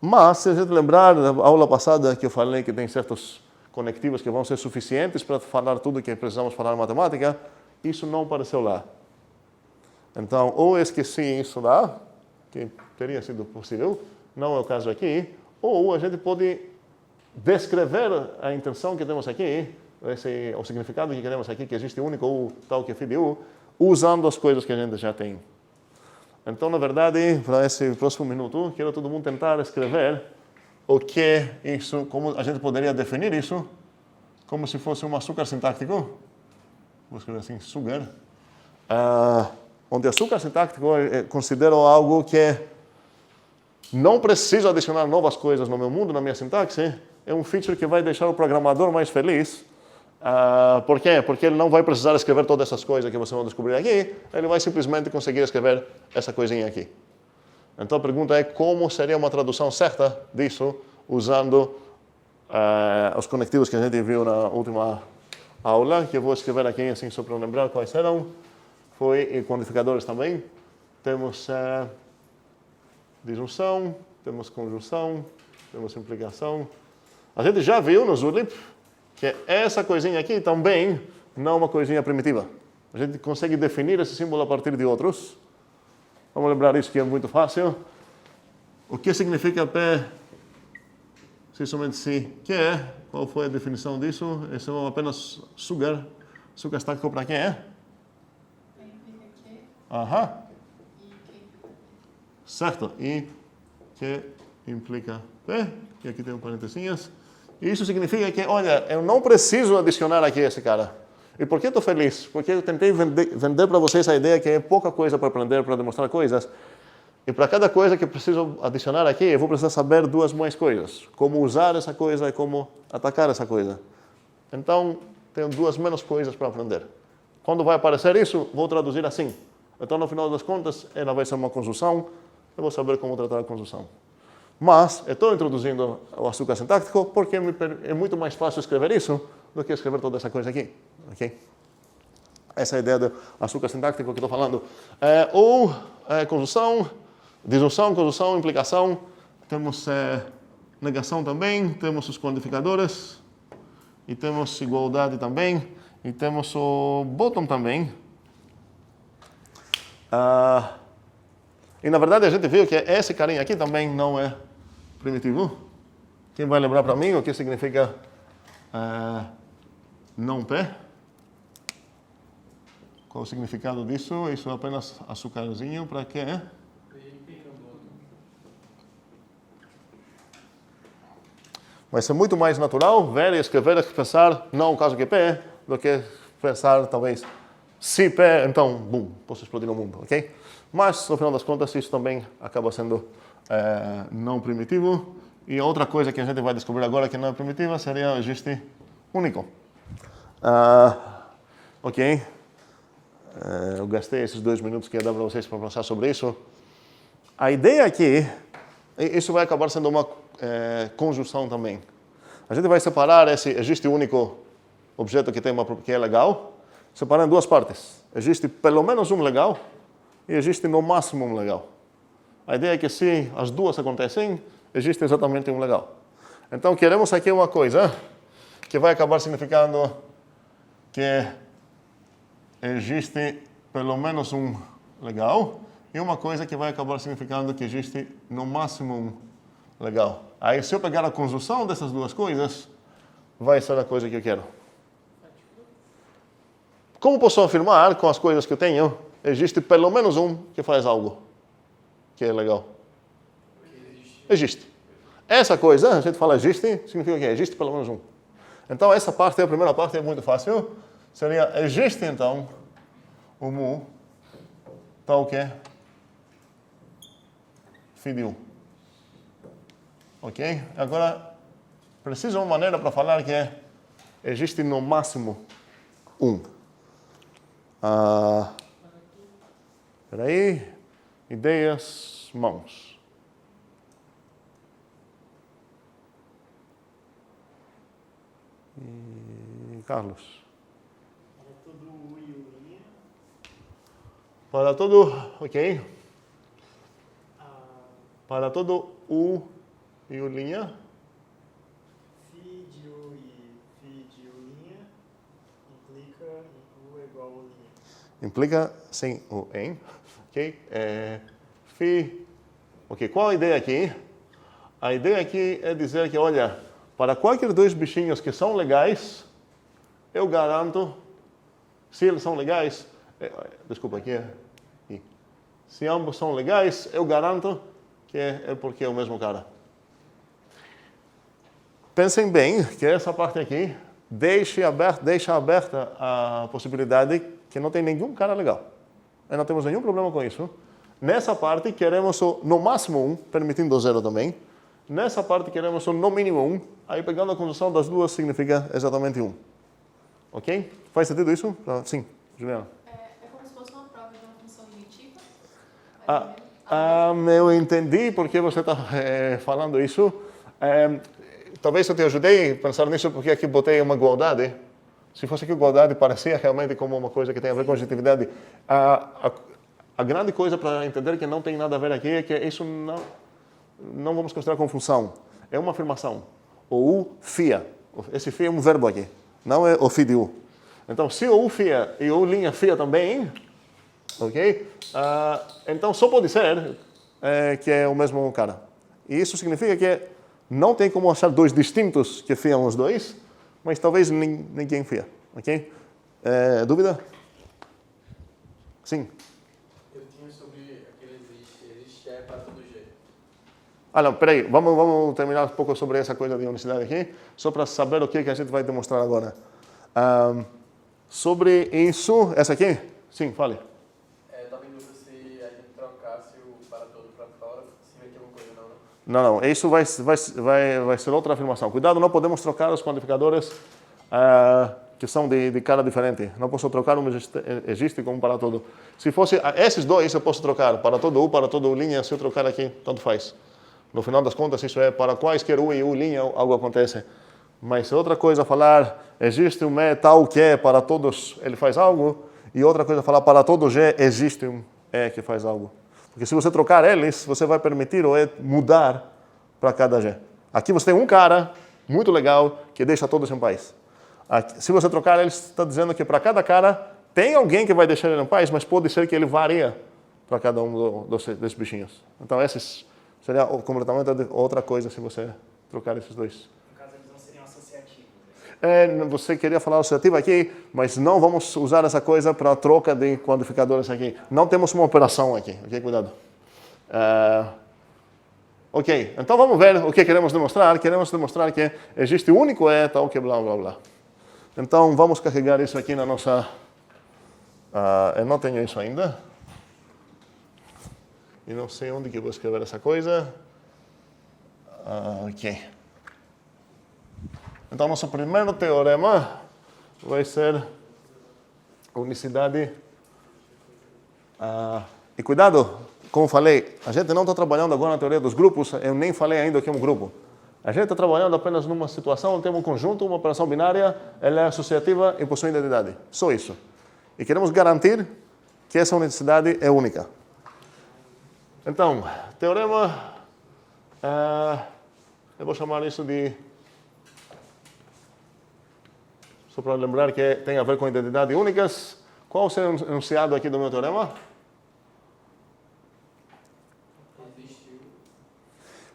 Mas, se a gente lembrar da aula passada que eu falei que tem certos conectivos que vão ser suficientes para falar tudo que precisamos falar em matemática, isso não apareceu lá. Então, ou esqueci isso lá, que teria sido possível, não é o caso aqui, ou a gente pode descrever a intenção que temos aqui, o significado que queremos aqui, que existe único U, tal que é φ de U, usando as coisas que a gente já tem. Então, na verdade, para esse próximo minuto, quero todo mundo tentar escrever o que é isso, como a gente poderia definir isso, como se fosse um açúcar sintático. Vou escrever assim, sugar. Onde açúcar sintático eu considero algo que não preciso adicionar novas coisas no meu mundo, na minha sintaxe. É um feature que vai deixar o programador mais feliz. Por quê? Porque ele não vai precisar escrever todas essas coisas que vocês vão descobrir aqui. Ele vai simplesmente conseguir escrever essa coisinha aqui. Então a pergunta é como seria uma tradução certa disso usando os conectivos que a gente viu na última aula, que eu vou escrever aqui assim só para lembrar quais eram. Foi quantificadores também. Temos disjunção, temos conjunção, temos implicação. A gente já viu no Zurlib que essa coisinha aqui também não é uma coisinha primitiva. A gente consegue definir esse símbolo a partir de outros. Vamos lembrar isso que é muito fácil. O que significa P, se somente se, que é? Qual foi a definição disso? Esse é apenas sugar. Sugar estático para quem é? Aham. Certo. E que implica P, que aqui tem um parentesinhas. E isso significa que, olha, eu não preciso adicionar aqui esse cara. E por que estou feliz? Porque eu tentei vender para vocês a ideia que é pouca coisa para aprender, para demonstrar coisas. E para cada coisa que eu preciso adicionar aqui, eu vou precisar saber duas mais coisas. Como usar essa coisa e como atacar essa coisa. Então, tenho duas menos coisas para aprender. Quando vai aparecer isso, vou traduzir assim. Então, no final das contas, ela vai ser uma conjunção. Eu vou saber como tratar a conjunção. Mas, eu estou introduzindo o açúcar sintático porque é muito mais fácil escrever isso do que escrever toda essa coisa aqui. Okay? Essa é a ideia do açúcar sintático que estou falando. Conjunção, disjunção, conjunção, implicação. Temos negação também. Temos os quantificadores. E temos igualdade também. E temos o bottom também. E na verdade a gente viu que esse carinha aqui também não é primitivo. Quem vai lembrar para mim o que significa não P? Qual o significado disso? Isso é apenas açucarzinho para quê? Vai ser muito mais natural ver e escrever e pensar não o caso que P do que pensar talvez se P, então, bum, posso explodir o mundo, ok? Mas, no final das contas, isso também acaba sendo não primitivo. E outra coisa que a gente vai descobrir agora que não é primitiva seria o existe único. Ok? Eu gastei esses 2 minutos que ia dar para vocês para pensar sobre isso. A ideia aqui, isso vai acabar sendo uma conjunção também. A gente vai separar esse existe único objeto que é legal, separar em duas partes. Existe pelo menos um legal e existe no máximo um legal. A ideia é que se as duas acontecem, existe exatamente um legal. Então, queremos aqui uma coisa que vai acabar significando que existe pelo menos um legal e uma coisa que vai acabar significando que existe no máximo um legal. Aí, se eu pegar a conjunção dessas duas coisas, vai ser a coisa que eu quero. Como posso afirmar com as coisas que eu tenho, existe pelo menos um que faz algo que é legal? Existe. Essa coisa, a gente fala existe, significa que existe pelo menos um. Então, essa parte, a primeira parte, é muito fácil. Seria, existe, então, o mu tal que φ de 1. Ok? Agora, preciso de uma maneira para falar que existe no máximo um. Espera aí. Ideias, mãos. E Carlos. Para todo U e U linha. Para todo, ok. Para todo U e U linha. Φ de U e implica sem o em. Ok? Phi. Ok, qual a ideia aqui? A ideia aqui é dizer que, olha, para qualquer dois bichinhos que são legais, eu garanto, se eles são legais, desculpa, aqui se ambos são legais, eu garanto que é porque é o mesmo cara. Pensem bem que essa parte aqui deixa aberta a possibilidade que não tem nenhum cara legal. E não temos nenhum problema com isso. Nessa parte queremos no máximo 1, permitindo 0 também. Nessa parte queremos no mínimo 1. Aí pegando a conjunção das duas significa exatamente 1. Ok? Faz sentido isso? Sim, Juliana. É como se fosse uma prova de uma função primitiva? Eu entendi por que você está falando isso. Talvez eu te ajudei a pensar nisso porque aqui botei uma igualdade. Se fosse que igualdade parecia realmente como uma coisa que tem a ver com objetividade. A grande coisa para entender que não tem nada a ver aqui é que isso não vamos considerar como função. É uma afirmação. O U fia. Esse fia é um verbo aqui. Não é o fi de U. Então, se o U fia e o U linha fia também, ok? Então, só pode ser que é o mesmo cara. E isso significa que não tem como achar dois distintos que fiam os dois, mas talvez ninguém fia, ok? Dúvida? Sim. Eu tinha sobre aquele existe é para todo G. Não, peraí, vamos terminar um pouco sobre essa coisa de unicidade aqui, só para saber o que a gente vai demonstrar agora. Sobre isso, essa aqui? Sim, fale. Estava em dúvida se a gente trocasse o para todo para fora, se vai ter alguma coisa não, né? Não, isso vai ser outra afirmação. Cuidado, não podemos trocar os quantificadores que são de cara diferente. Não posso trocar um existe como para todo. Se fosse esses dois, eu posso trocar para todo U, para todo U linha. Se eu trocar aqui, tanto faz. No final das contas, isso é para quaisquer U e U linha, algo acontece. Mas se outra coisa falar, existe um E tal que é para todos, ele faz algo. E outra coisa falar, para todo G, existe um E que faz algo. Porque se você trocar eles, você vai permitir o E mudar para cada G. Aqui você tem um cara muito legal que deixa todos em paz. Aqui, se você trocar eles, está dizendo que para cada cara tem alguém que vai deixar ele em paz, mas pode ser que ele varia para cada um desses bichinhos. Então, esses seria completamente outra coisa se você trocar esses dois. No caso, eles não seriam associativos. Você queria falar associativo aqui, mas não vamos usar essa coisa para a troca de quantificadores aqui. Não temos uma operação aqui, ok? Cuidado. Ok, então vamos ver o que queremos demonstrar. Queremos demonstrar que existe um único E, tal que blá, blá, blá. Então, vamos carregar isso aqui na nossa... eu não tenho isso ainda. E não sei onde que eu vou escrever essa coisa. Ok. Então, nosso primeiro teorema vai ser unicidade. E cuidado, como falei, a gente não está trabalhando agora na teoria dos grupos, eu nem falei ainda o que é um grupo. A gente está trabalhando apenas numa situação, temos um conjunto, uma operação binária, ela é associativa e possui identidade. Só isso. E queremos garantir que essa unicidade é única. Então, teorema, eu vou chamar isso de... Só para lembrar que tem a ver com identidade únicas. Qual será o enunciado aqui do meu teorema?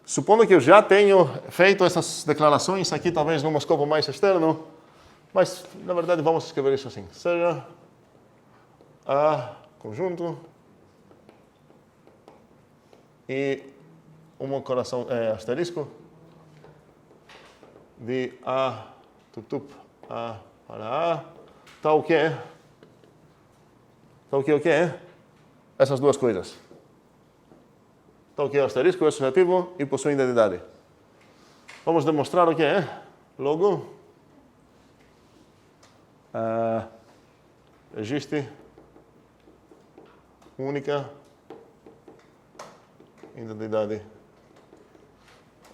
Supondo que eu já tenho feito essas declarações aqui, talvez num escopo mais externo, mas, na verdade, vamos escrever isso assim. Seja A conjunto e um coração asterisco de A, A para A, tal que o que é? Essas duas coisas. Tal que é asterisco, é associativo e possui identidade. Vamos demonstrar o que é. Logo, existe única identidade.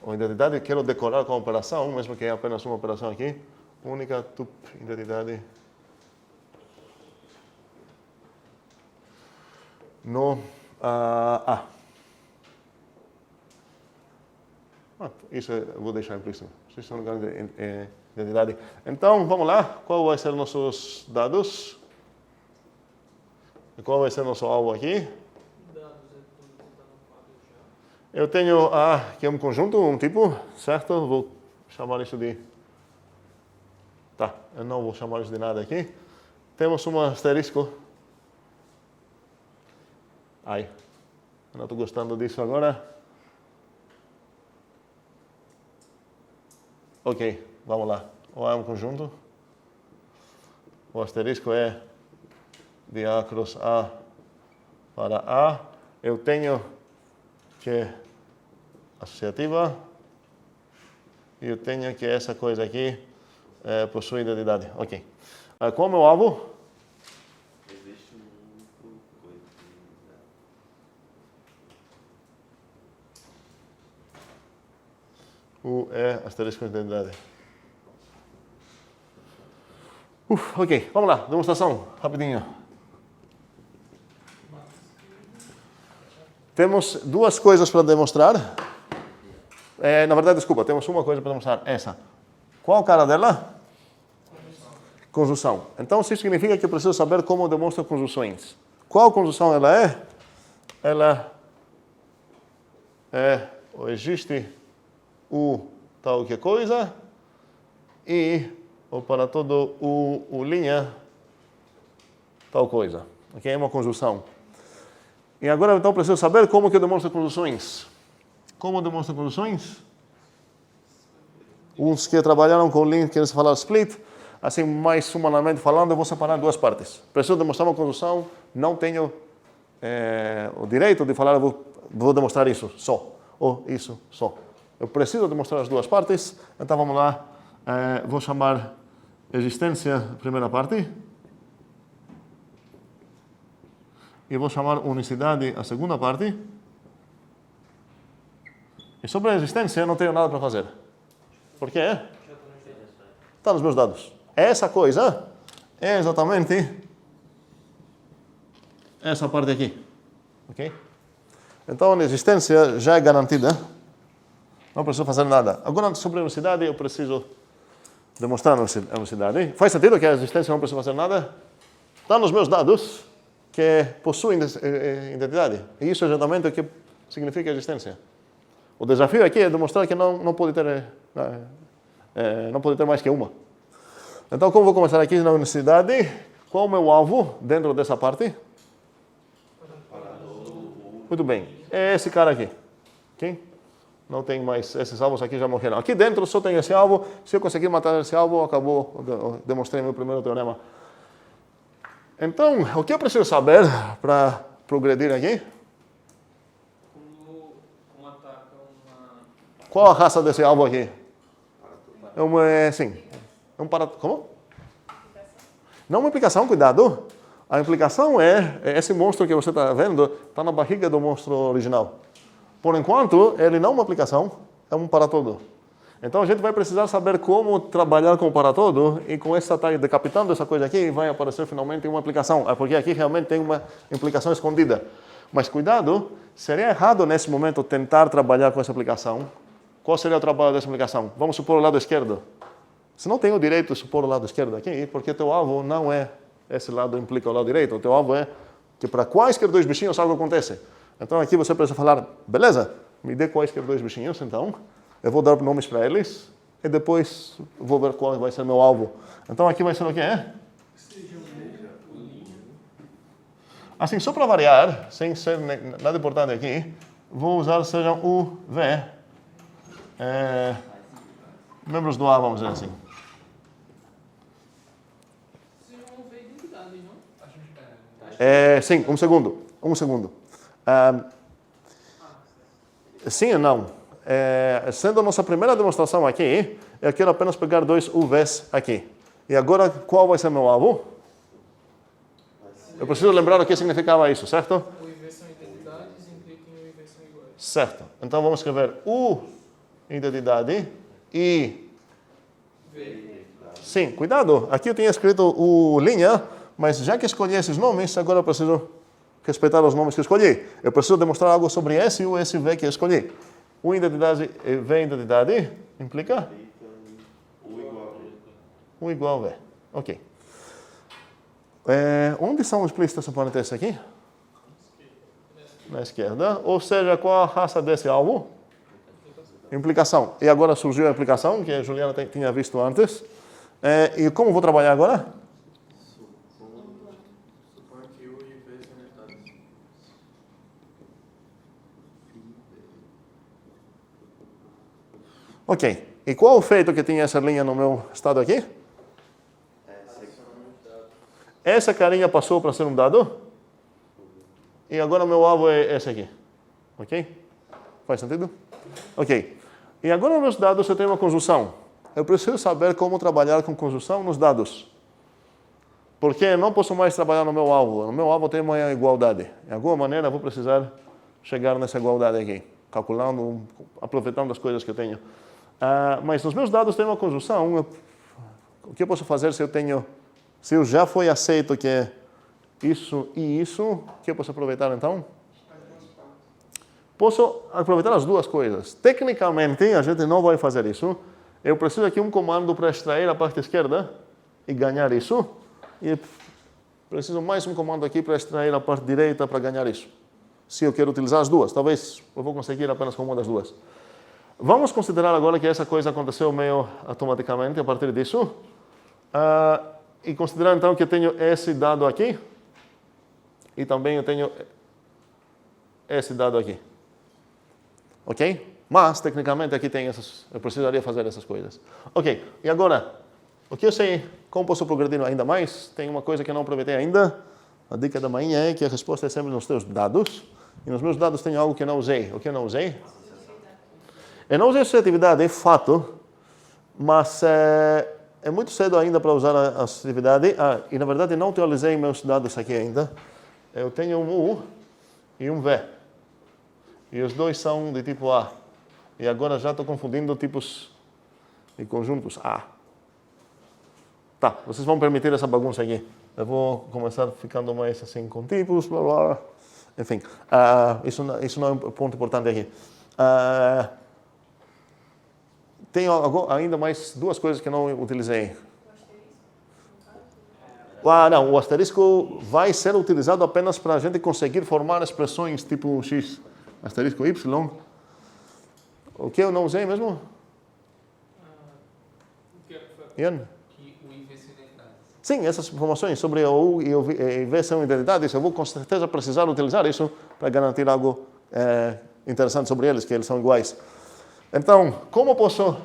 Ou identidade, quero decorar com a operação, mesmo que é apenas uma operação aqui. Única tup identidade no A. Isso eu vou deixar implícito. Isso é um lugar de identidade. Então, vamos lá. Qual vai ser nossos dados? E qual vai ser nosso alvo aqui? Dados é tudo que está no quadro já. Eu tenho aqui um conjunto, um tipo, certo? Vou chamar isso de... Tá, eu não vou chamar isso de nada aqui. Temos um asterisco. Ai, eu não estou gostando disso agora. Ok, vamos lá. O A é um conjunto. O asterisco é de A cruz A para A. Eu tenho que associativa. E eu tenho que essa coisa aqui possui identidade. Ok. Qual é o meu alvo? Existe um único coisa. O é asterisco de identidade. Ok, vamos lá. Demonstração, rapidinho. Temos duas coisas para demonstrar. Na verdade, desculpa, temos uma coisa para demonstrar. Essa. Qual a cara dela? Conjunção. Então, isso significa que eu preciso saber como demonstra conjunções. Qual conjunção ela é? Ela é, ou existe o tal que coisa e ou para todo o linha tal coisa. Ok? É uma conjunção. E agora, então, preciso saber como que eu demonstro conjunções. Como demonstra conjunções? Uns que trabalharam com link querem falar split. Assim, mais humanamente falando, eu vou separar em duas partes. Preciso demonstrar uma conjunção, não tenho o direito de falar, vou demonstrar isso só, ou isso só. Eu preciso demonstrar as duas partes, então vamos lá. Vou chamar existência, primeira parte. E vou chamar unicidade, a segunda parte. E sobre a existência, eu não tenho nada para fazer. Por quê? Está nos meus dados. Essa coisa é exatamente essa parte aqui. Ok? Então, a existência já é garantida. Não preciso fazer nada. Agora, sobre a unicidade, eu preciso demonstrar a unicidade. Faz sentido que a existência não precisa fazer nada? Está nos meus dados que possuem identidade. E isso é exatamente o que significa a existência. O desafio aqui é demonstrar que não pode ter mais que uma. Então, como vou começar aqui na unicidade, qual é o meu alvo dentro dessa parte? Muito bem. É esse cara aqui. Ok? Não tem mais, esses alvos aqui já morreram. Aqui dentro só tem esse alvo. Se eu conseguir matar esse alvo, acabou. Eu demonstrei meu primeiro teorema. Então, o que eu preciso saber para progredir aqui? Como ataca uma... Qual a raça desse alvo aqui? Sim. Como? Não uma implicação, cuidado. A implicação é esse monstro que você está vendo, está na barriga do monstro original. Por enquanto, ele não é uma aplicação, é um para todo. Então a gente vai precisar saber como trabalhar com o para todo e com essa decapitando essa coisa aqui vai aparecer finalmente uma aplicação. É porque aqui realmente tem uma implicação escondida. Mas cuidado, seria errado nesse momento tentar trabalhar com essa aplicação. Qual seria o trabalho dessa aplicação? Vamos supor o lado esquerdo. Você não tem o direito de supor o lado esquerdo aqui, porque teu alvo não é esse lado implica o lado direito. O teu alvo é que para quaisquer dois bichinhos algo acontece. Então aqui você precisa falar, beleza, me dê quaisquer dois bichinhos, então. Eu vou dar nomes para eles e depois vou ver qual vai ser meu alvo. Então aqui vai ser o que é? Assim, só para variar, sem ser nada importante aqui, vou usar sejam U, V. Membros do A, vamos dizer assim. Sim, um segundo. Sim e não. Sendo a nossa primeira demonstração aqui, eu quero apenas pegar dois UVs aqui. E agora, qual vai ser meu alvo? Eu preciso lembrar o que significava isso, certo? O IV são identidades, implica em o IV são iguais. Certo. Então vamos escrever U, identidade, e... Sim, cuidado. Aqui eu tinha escrito o linha, mas já que escolhi esses nomes, agora eu preciso respeitar os nomes que escolhi. Eu preciso demonstrar algo sobre esse U, esse V que eu escolhi. U identidade e V identidade implica? U igual a V. U igual a V. Ok. Onde são os explícitos parênteses aqui? Na esquerda. Ou seja, qual a raça desse alvo? Implicação. E agora surgiu a implicação, que a Juliana tinha visto antes. E como vou trabalhar agora? Suporte U e V são metades. Ok. E qual o feito que tinha essa linha no meu estado aqui? Essa carinha passou para ser um dado. E agora o meu alvo é esse aqui. Ok? Faz sentido? Ok. E agora nos meus dados eu tenho uma conjunção. Eu preciso saber como trabalhar com conjunção nos dados. Porque eu não posso mais trabalhar no meu alvo. No meu alvo tem uma igualdade. De alguma maneira eu vou precisar chegar nessa igualdade aqui. Calculando, aproveitando as coisas que eu tenho. Mas nos meus dados tem uma conjunção. O que eu posso fazer se eu tenho... Se eu já foi aceito que é isso e isso, o que eu posso aproveitar então? Posso aproveitar as duas coisas. Tecnicamente, a gente não vai fazer isso. Eu preciso aqui um comando para extrair a parte esquerda e ganhar isso. E preciso mais um comando aqui para extrair a parte direita para ganhar isso. Se eu quero utilizar as duas. Talvez eu vou conseguir apenas com uma das duas. Vamos considerar agora que essa coisa aconteceu meio automaticamente a partir disso. E considerar então que eu tenho esse dado aqui. E também eu tenho esse dado aqui. Ok? Mas, tecnicamente, aqui tem essas... Eu precisaria fazer essas coisas. Ok. E agora, o que eu sei? Como posso progredir ainda mais? Tem uma coisa que eu não aproveitei ainda. A dica da manhã é que a resposta é sempre nos teus dados. E nos meus dados tem algo que eu não usei. O que eu não usei? Eu não usei associatividade, é fato. Mas... É muito cedo ainda para usar a associatividade. E na verdade não atualizei meus dados aqui ainda. Eu tenho um U e um V. E os dois são de tipo A. E agora já estou confundindo tipos e conjuntos A. Tá, vocês vão permitir essa bagunça aqui. Eu vou começar ficando mais assim com tipos, blá blá. Enfim, isso não é um ponto importante aqui. Tenho ainda mais duas coisas que não utilizei. Não, o asterisco vai ser utilizado apenas para a gente conseguir formar expressões tipo X. Asterisco Y. O que eu não usei mesmo? Ian? Que o I, V são identidades. Sim, essas informações sobre o U e o V são identidades. Eu vou com certeza precisar utilizar isso para garantir algo interessante sobre eles, que eles são iguais. Então, como posso...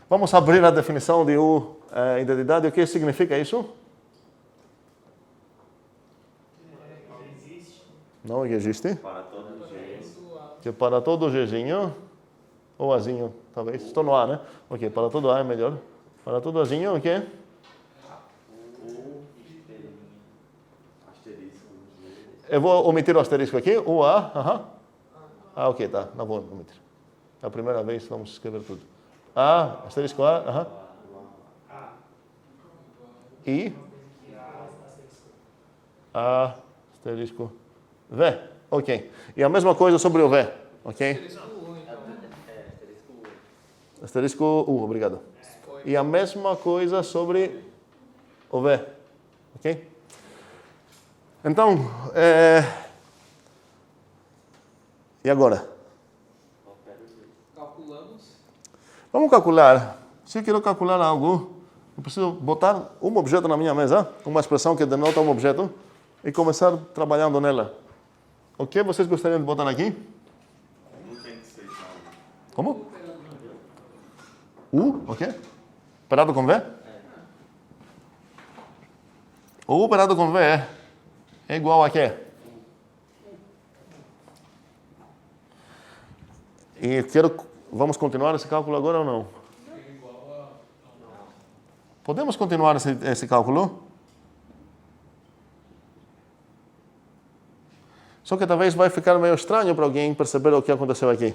Vamos abrir a definição de U, identidade. O que significa isso? Não existe. Para todo G. Que para todo Gzinho, ou Azinho, talvez. Estou no A, né? Ok, para todo A é melhor. Para todo Azinho, o quê? Eu vou omitir o asterisco aqui. O A, ok, tá. Não vou omitir. É a primeira vez, vamos escrever tudo. A, asterisco A, I, A, asterisco V. Ok. E a mesma coisa sobre o V. Ok? Asterisco U, obrigado. E a mesma coisa sobre o V. Ok? Então, e agora? Calculamos. Vamos calcular. Se eu quero calcular algo, eu preciso botar um objeto na minha mesa, uma expressão que denota um objeto, e começar trabalhando nela. O que vocês gostariam de botar aqui? Não tem que ser. Como? U, ok? Operado com V? O U operado com V é igual a quê? E vamos continuar esse cálculo agora ou não? Podemos continuar esse cálculo? Só que talvez vai ficar meio estranho para alguém perceber o que aconteceu aqui.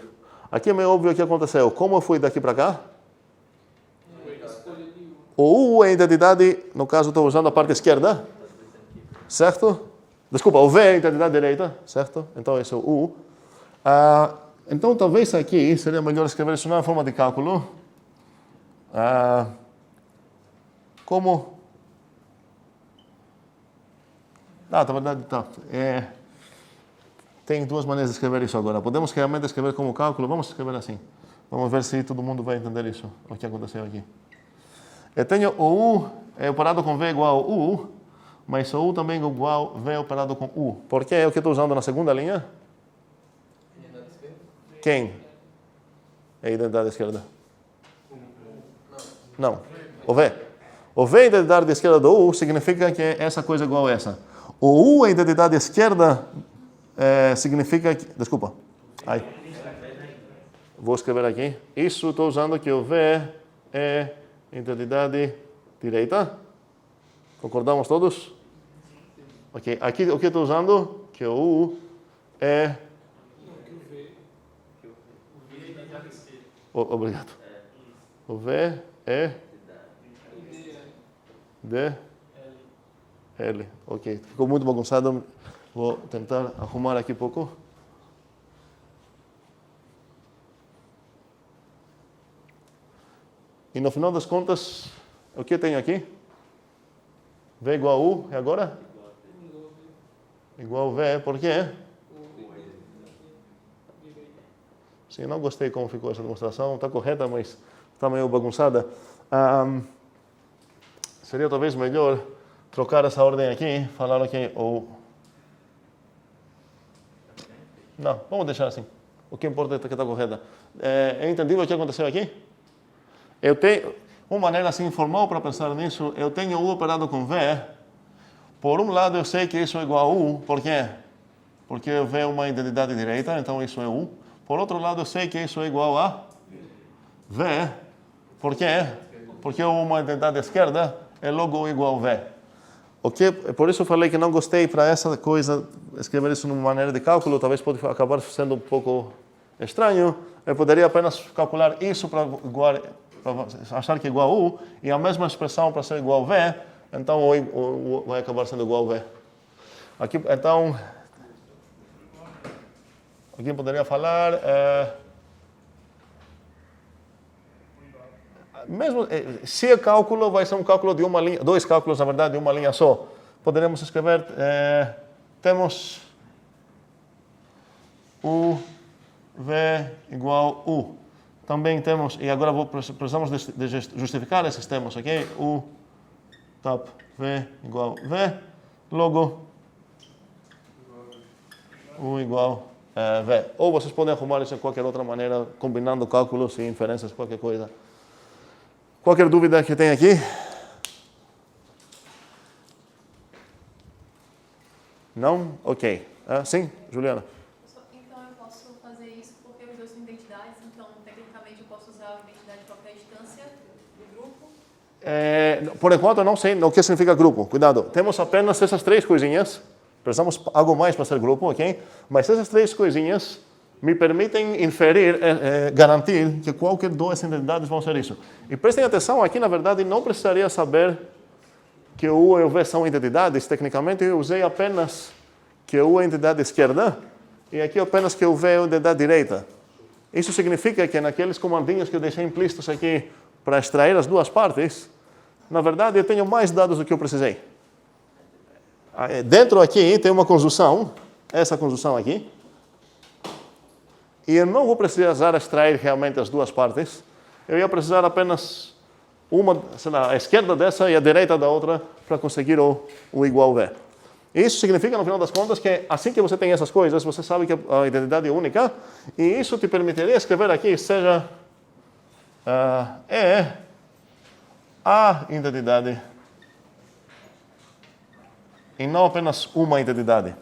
Aqui é meio óbvio o que aconteceu. Como eu fui daqui para cá? O U é a identidade, no caso estou usando a parte esquerda, certo? Desculpa, o V é a identidade direita, certo? Então esse é o U. Então talvez aqui seria melhor escrever isso na forma de cálculo. Como na verdade, tá. Tem duas maneiras de escrever isso agora. Podemos realmente escrever como cálculo. Vamos escrever assim. Vamos ver se todo mundo vai entender isso, o que aconteceu aqui. Eu tenho o U operado com V igual a U, mas o U também é igual a V operado com U. Por que é o que estou usando na segunda linha? Quem é a identidade esquerda? Não, o V. O V é a identidade esquerda do U, significa que essa coisa é igual a essa. O U é a identidade esquerda, significa que... Desculpa. Ai. Vou escrever aqui. Isso estou usando que o V é identidade direita. Concordamos todos? Ok. Aqui o que estou usando? Que o U é... Obrigado. O V é... D... L. Ok. Ficou muito bagunçado. Vou tentar arrumar aqui um pouco. E no final das contas, o que tenho aqui? V igual a U, e agora? Igual a V, por quê? Sim, não gostei como ficou essa demonstração. Está correta, mas está meio bagunçada. Seria talvez melhor trocar essa ordem aqui, falar que o... Não, vamos deixar assim. O que importa é que está correta. É entendível o que aconteceu aqui? Eu tenho uma maneira assim informal para pensar nisso. Eu tenho U operado com V. Por um lado, eu sei que isso é igual a U. Por quê? Porque V é uma identidade direita, então isso é U. Por outro lado, eu sei que isso é igual a V. Por quê? Porque uma identidade esquerda é logo igual a V. Okay? Por isso eu falei que não gostei para essa coisa, escrever isso numa maneira de cálculo, talvez pode acabar sendo um pouco estranho. Eu poderia apenas calcular isso para achar que é igual a U, e a mesma expressão para ser igual a V, então o vai acabar sendo igual a V. Aqui, então, aqui poderia falar... mesmo se é cálculo, vai ser um cálculo de uma linha, dois cálculos, na verdade, de uma linha só. Poderemos escrever, temos U, V igual U. Também temos, e agora precisamos de justificar esses termos, ok? U, tap, V igual V, logo U igual V. Ou vocês podem arrumar isso de qualquer outra maneira, combinando cálculos e inferências, qualquer coisa. Qualquer dúvida que tenha aqui? Não? Ok. Sim, Juliana? Então eu posso fazer isso porque os dois são identidades, então tecnicamente eu posso usar a identidade de qualquer instância do grupo? Por enquanto eu não sei o que significa grupo. Cuidado. Temos apenas essas três coisinhas. Precisamos algo mais para ser grupo, ok? Mas essas três coisinhas me permitem inferir, garantir que qualquer duas identidades vão ser isso. E prestem atenção, aqui na verdade não precisaria saber que o U e o V são identidades. Tecnicamente eu usei apenas que o U é a identidade esquerda e aqui apenas que o V é a identidade direita. Isso significa que naqueles comandinhos que eu deixei implícitos aqui para extrair as duas partes, na verdade eu tenho mais dados do que eu precisei. Dentro aqui tem uma conjunção, essa conjunção aqui, e eu não vou precisar extrair realmente as duas partes. Eu ia precisar apenas uma, sei lá, a esquerda dessa e a direita da outra para conseguir o igual V. Isso significa, no final das contas, que assim que você tem essas coisas, você sabe que a identidade é única, e isso te permitiria escrever aqui, seja a identidade, e não apenas uma identidade.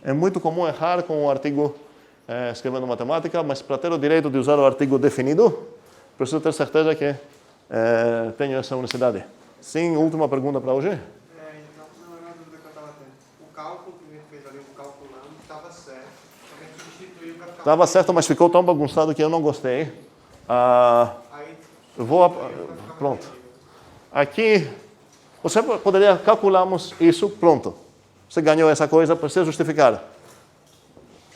É muito comum errar com o artigo escrevendo matemática, mas para ter o direito de usar o artigo definido, preciso ter certeza que tenho essa unicidade. Sim, última pergunta para hoje. Não era uma dúvida que eu estava tendo. O cálculo que a gente fez ali, o calculando, estava certo. Só que a gente substituiu para ficar... Estava certo, mas ficou tão bagunçado que eu não gostei. Aí, Eu vou... Pronto. Aqui, você poderia calcularmos isso, pronto. Você ganhou essa coisa, precisa justificar.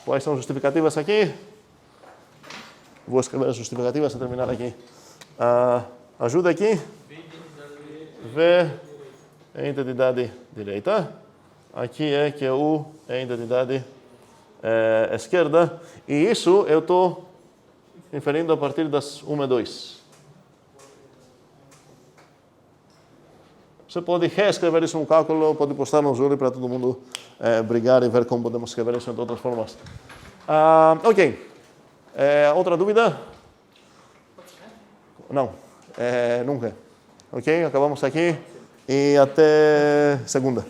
Quais são as justificativas aqui? Vou escrever as justificativas para terminar aqui. Ajuda aqui. V é identidade direita. aqui é que U é a identidade esquerda, e isso eu estou inferindo a partir das 1 e 2. Você pode reescrever isso no cálculo, pode postar no Júri para todo mundo brigar e ver como podemos escrever isso de outras formas. Ok. Outra dúvida? Não. Nunca. Ok? Acabamos aqui e até segunda.